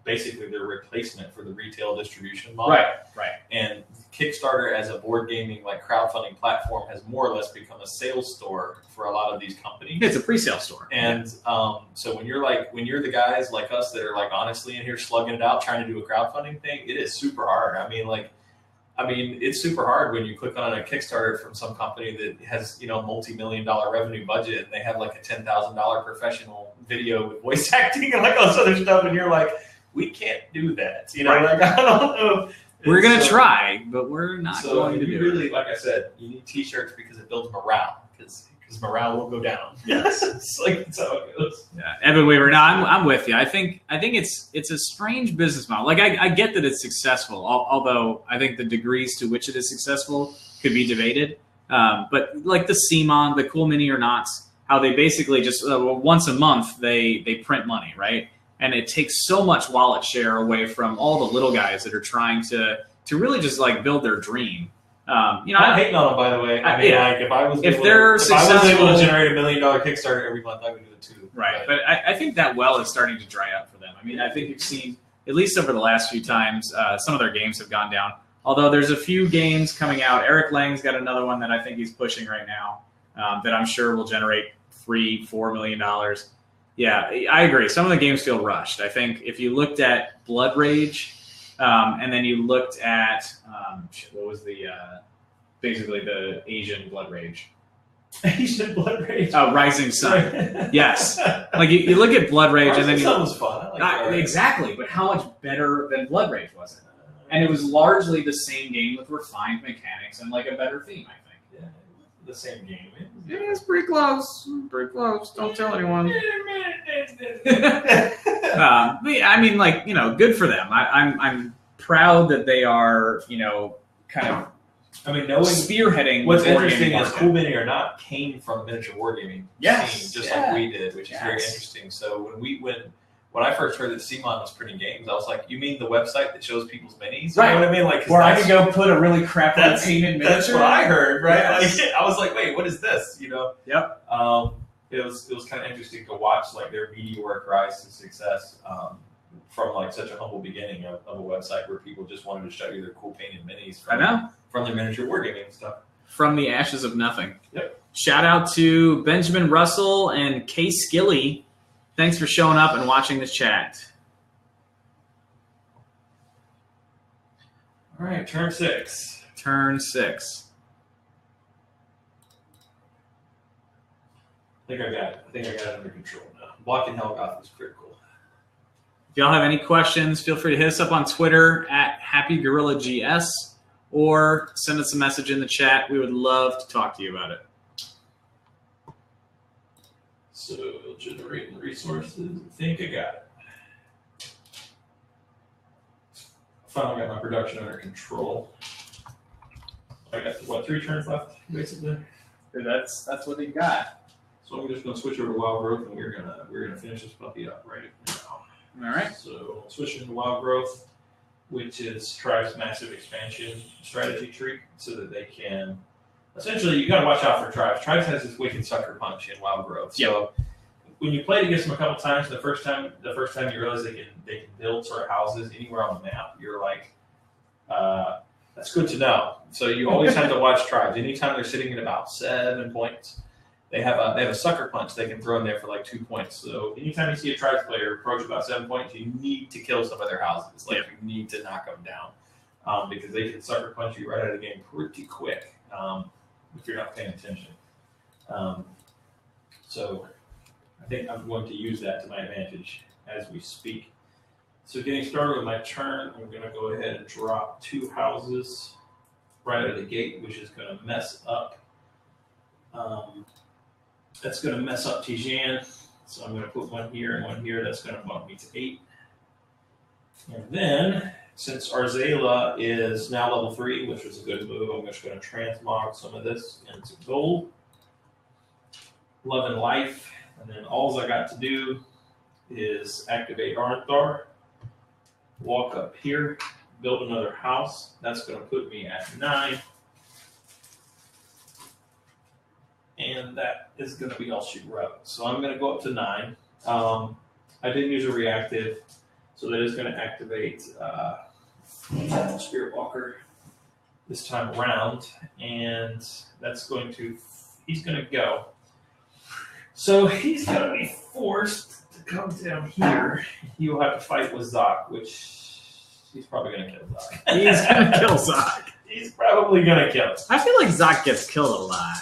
basically their replacement for the retail distribution model. Right. And Kickstarter as a board gaming crowdfunding platform has more or less become a sales store for a lot of these companies. It's a pre-sale store. And so when you're the guys like us that are honestly in here slugging it out trying to do a crowdfunding thing, it is super hard. I mean, it's super hard when you click on a Kickstarter from some company that has, multi-million-dollar revenue budget and they have a $10,000 professional video with voice acting and all this other stuff, and you're like, we can't do that. I don't know. We're going to try, but we're not going to do it. Like I said, you need T-shirts because it builds morale, because morale will go down. Yes. That's how it goes. Yeah. Evan Weaver, no, I'm with you. I think it's a strange business model. I get that it's successful, although I think the degrees to which it is successful could be debated. But the CMON, the Cool Mini or Nots, how they basically just once a month they print money, right? And it takes so much wallet share away from all the little guys that are trying to really just like build their dream. You know, I'm hating on them, by the way. I mean, like if I was able to generate $1 million Kickstarter every month, I would do it too. Right, but I think that well is starting to dry up for them. I mean, I think you've seen, at least over the last few times, some of their games have gone down. Although there's a few games coming out. Eric Lang's got another one that I think he's pushing right now that I'm sure will generate $3-4 million. Yeah, I agree. Some of the games feel rushed. I think if you looked at Blood Rage, and then you looked at what was the basically the Asian Blood Rage? Asian Blood Rage. Rising Sun. Yes. Like you look at Blood Rage, and then Sun was fun. Exactly, but how much better than Blood Rage was it? And it was largely the same game with refined mechanics and like a better theme, I think. Yeah, the same game. Yeah, it's pretty close. Pretty close. Don't tell anyone. I mean, like, you know, good for them. I'm proud that they are, you know, kind of. I mean, knowing spearheading. What's interesting is Cool Mini or Not came from miniature wargaming scene, just like we did, which is very interesting. So when I first heard that CMON was printing games, I was like, "You mean the website that shows people's minis?" Right. You know what I mean? Like, where I could go put a really crappy painted miniature. That's what I heard, right? Yes. Like, I was like, "Wait, what is this?" You know? Yep. It was kind of interesting to watch like their meteoric rise to success from like such a humble beginning of a website where people just wanted to show you their cool painted minis. From their miniature wargaming stuff. From the ashes of nothing. Yep. Shout out to Benjamin Russell and Kay Skilly. Thanks for showing up and watching this chat. All right, turn 6. Turn 6. I think I got it under control now. Blocking Helgoth is critical. If y'all have any questions, feel free to hit us up on Twitter at HappyGorillaGS or send us a message in the chat. We would love to talk to you about it. So, generating resources. I think I got it. Finally got my production under control. I got 3 turns left, basically. That's what he got. So I'm just gonna switch over to Wild Growth, and we're gonna finish this puppy up right now. All right. So switching to Wild Growth, which is Tribe's massive expansion strategy tree, so that they can. Essentially, you got to watch out for Tribes. Tribes has this wicked sucker punch in Wild Growth. So when you play against them a couple times, the first time you realize they can build sort of houses anywhere on the map, you're like, that's good to know. So you always have to watch Tribes. Anytime they're sitting at about 7 points, they have a sucker punch they can throw in there for like 2 points. So anytime you see a Tribes player approach about 7 points, you need to kill some of their houses. Like you need to knock them down because they can sucker punch you right out of the game pretty quick. If you're not paying attention. So I think I'm going to use that to my advantage as we speak. So getting started with my turn, I'm going to go ahead and drop 2 houses right out of the gate, which is going to mess up. That's going to mess up Tijan. So I'm going to put 1 here and 1 here. That's going to bump me to 8. And then, since Arzela is now level 3, which was a good move, I'm just going to transmog some of this into gold. 11 life, and then all I got to do is activate Arnthar, walk up here, build another house. That's going to put me at 9. And that is going to be all she wrote. So I'm going to go up to 9. I didn't use a reactive, so that is going to activate Spirit Walker this time around, and that's going to, he's going to go. So he's going to be forced to come down here. He will have to fight with Zoc, which he's probably going to kill Zoc. He's going to kill Zoc. He's probably going to kill him. I feel like Zoc gets killed a lot.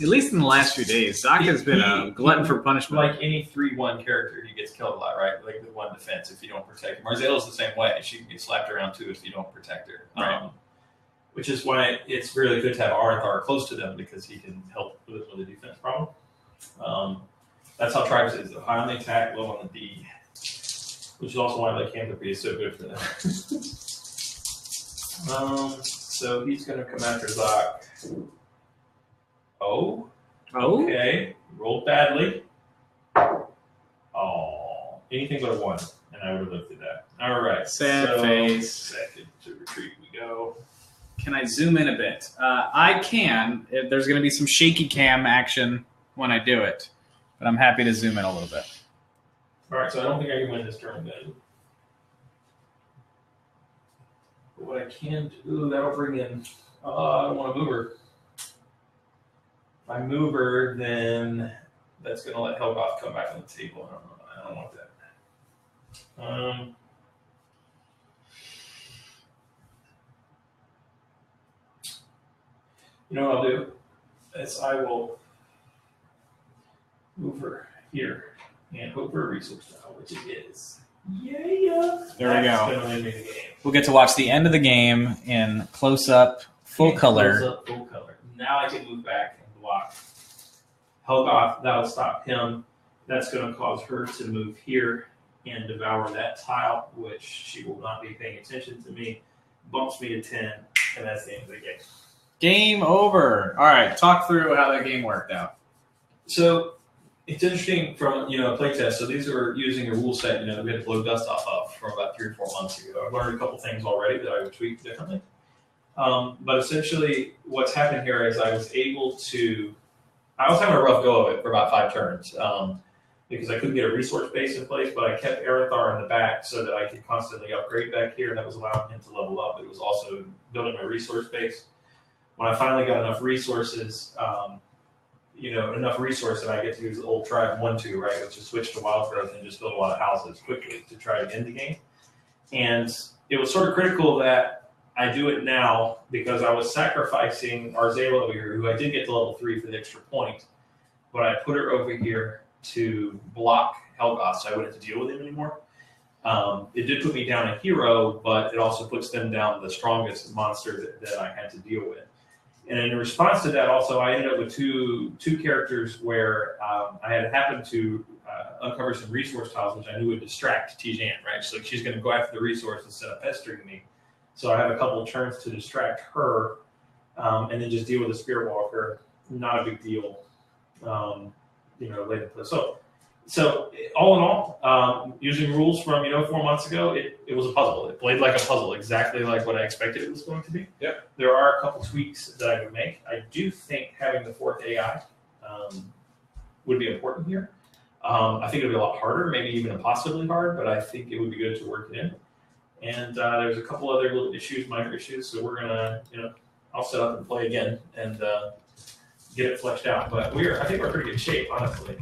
At least in the last few days. Zoc has been a glutton for punishment. Like any 3-1 character, he gets killed a lot, right? Like the 1 defense if you don't protect him. Marzela's the same way. She can get slapped around too if you don't protect her. Right. Which is why it's really good to have Arnthar close to them because he can help with the defense problem. That's how Tribes is. High on the attack, low on the D. Which is also why lycanthropy is so good for them. So he's going to come after Zoc. Oh, Oh, Okay, rolled badly. Oh, anything but a 1, and I would have lifted that. All right, Sad face. Second to retreat we go. Can I zoom in a bit? I can. There's going to be some shaky cam action when I do it, but I'm happy to zoom in a little bit. All right, so I don't think I can win this turn then. But what I can do, that'll bring in. I don't want to move her. If I move her, then that's going to let Helgoth come back on the table. I don't want that. You know what I'll do? Is I will move her here and hope for a resource now, which it is. Yeah. There we go. Gonna win me the game. We'll get to watch the end of the game in close-up, full color. Close-up, full color. Now I can move back and block Helgoth. That'll stop him. That's going to cause her to move here and devour that tile, which she will not be paying attention to me. Bumps me to 10, and that's the end of the game. Game over. All right, talk through how that game worked out. So it's interesting from a playtest. So these are using a rule set that we had to blow dust off of from about 3 or 4 months ago. I've learned a couple things already that I would tweak differently. But essentially, what's happened here is I was having a rough go of it for about 5 turns because I couldn't get a resource base in place, but I kept Aranthar in the back so that I could constantly upgrade back here. That was allowing him to level up. It was also building my resource base. When I finally got enough resources, enough resource that I get to use the old tribe 1-2, right, which is switch to wild growth and just build a lot of houses quickly to try to end the game. And it was sort of critical that I do it now because I was sacrificing Arzela over here, who I did get to level 3 for the extra point, but I put her over here to block Helgoth, so I wouldn't have to deal with him anymore. It did put me down a hero, but it also puts them down the strongest monster that I had to deal with. And in response to that, also, I ended up with two characters where I had happened to uncover some resource tiles, which I knew would distract Tijan, right? So she's going to go after the resource instead of pestering me. So I have a couple of turns to distract her and then just deal with the Spirit Walker. Not a big deal, later. So all in all, using rules from 4 months ago, it was a puzzle. It played like a puzzle, exactly like what I expected it was going to be. Yep. There are a couple tweaks that I would make. I do think having the 4th AI would be important here. I think it would be a lot harder, maybe even impossibly hard, but I think it would be good to work it in. And there's a couple other little issues, minor issues, so we're gonna, I'll set up and play again and get it fleshed out. But I think we're in pretty good shape, honestly.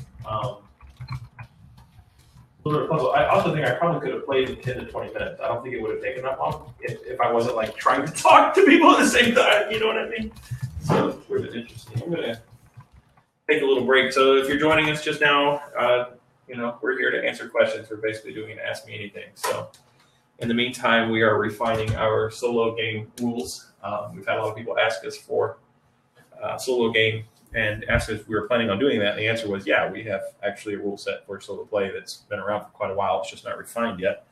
A little bit of puzzle. I also think I probably could have played in 10 to 20 minutes. I don't think it would have taken that long if I wasn't trying to talk to people at the same time. You know what I mean? So it's really interesting. I'm gonna take a little break. So if you're joining us just now, we're here to answer questions. We're basically doing an Ask Me Anything. So in the meantime, we are refining our solo game rules. We've had a lot of people ask us for solo game and asked if we were planning on doing that. And the answer was, yeah, we have actually a rule set for solo play that's been around for quite a while. It's just not refined yet.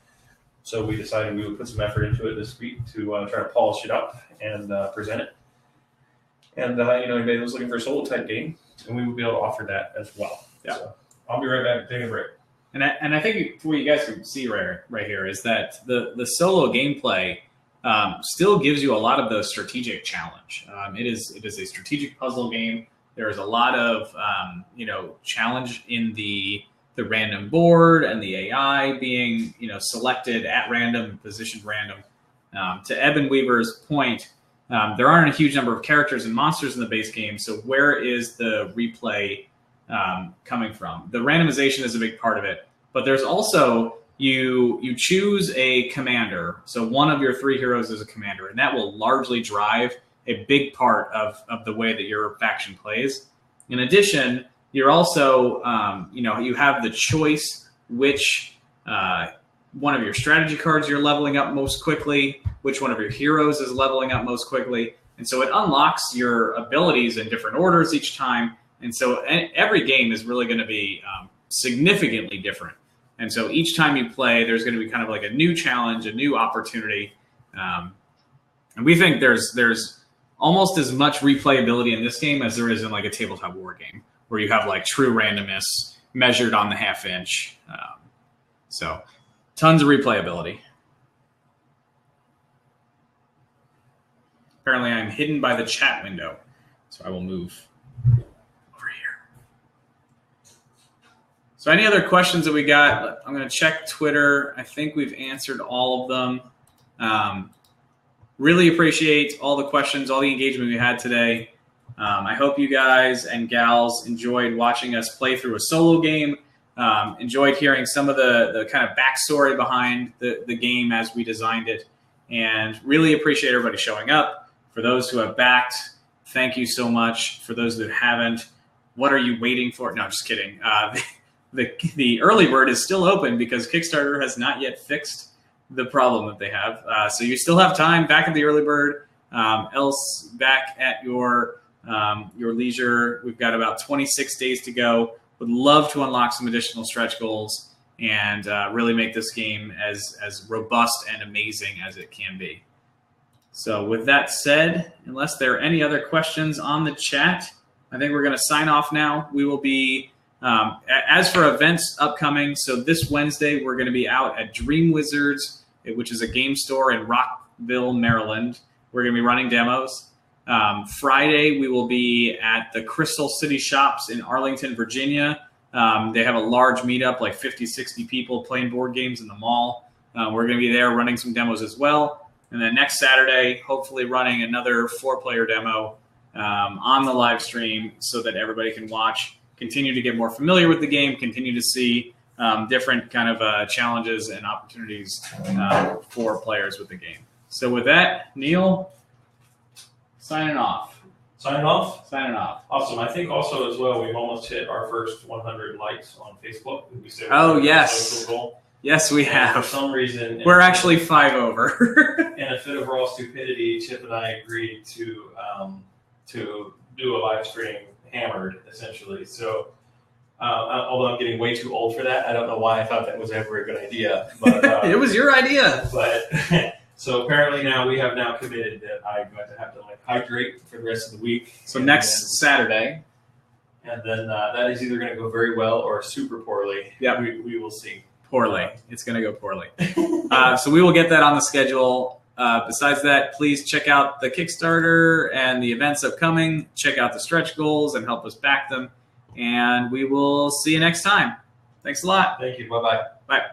So we decided we would put some effort into it this week to try to polish it up and present it. And, anybody was looking for a solo type game, and we would be able to offer that as well. Yeah. So I'll be right back, taking a break. And I think what you guys can see right here is that the solo gameplay still gives you a lot of the strategic challenge. It is a strategic puzzle game. There is a lot of challenge in the random board and the AI being selected at random, positioned random. To Eben Weaver's point, there aren't a huge number of characters and monsters in the base game. So where is the replay coming from? The randomization is a big part of it, but there's also you choose a commander. So one of your 3 heroes is a commander, and that will largely drive a big part of the way that your faction plays. In addition, you're also, you have the choice which one of your strategy cards you're leveling up most quickly, which one of your heroes is leveling up most quickly. And so it unlocks your abilities in different orders each time. And so every game is really going to be significantly different. And so each time you play, there's going to be kind of like a new challenge, a new opportunity. And we think there's almost as much replayability in this game as there is in like a tabletop war game, where you have like true randomness measured on the half-inch. So tons of replayability. Apparently I'm hidden by the chat window, so I will move over here. So any other questions that we got? I'm going to check Twitter. I think we've answered all of them. Really appreciate all the questions, all the engagement we had today. I hope you guys and gals enjoyed watching us play through a solo game, enjoyed hearing some of the kind of backstory behind the game as we designed it, and really appreciate everybody showing up. For those who have backed, thank you so much. For those that haven't, what are you waiting for? No, just kidding. The early bird is still open because Kickstarter has not yet fixed the problem that they have. So you still have time back at the early bird. Else back at your leisure. We've got about 26 days to go. Would love to unlock some additional stretch goals and really make this game as robust and amazing as it can be. So with that said, unless there are any other questions on the chat, I think we're going to sign off now. We will be, as for events upcoming, so this Wednesday we're going to be out at Dream Wizards, which is a game store in Rockville, Maryland. We're going to be running demos. Friday we will be at the Crystal City Shops in Arlington, Virginia. They have a large meetup, like 50, 60 people playing board games in the mall. We're going to be there running some demos as well. And then next Saturday, hopefully running another 4-player demo on the live stream so that everybody can watch, continue to get more familiar with the game, continue to see different kind of challenges and opportunities for players with the game. So with that, Neil, signing off. Signing off? Signing off. Awesome. I think also as well, we've almost hit our first 100 likes on Facebook. Oh, yes. Goal. Yes, we have. For some reason, we're actually 5 over. In a fit of raw stupidity, Chip and I agreed to do a live stream hammered, essentially. So, although I'm getting way too old for that, I don't know why I thought that was ever a good idea. But it was your idea. But so apparently now we have committed that I'm going to have to hydrate for the rest of the week. So next Saturday. And then that is either going to go very well or super poorly. Yeah, we will see. Poorly. It's going to go poorly. So we will get that on the schedule. Besides that, please check out the Kickstarter and the events upcoming. Check out the stretch goals and help us back them. And we will see you next time. Thanks a lot. Thank you. Bye-bye. Bye.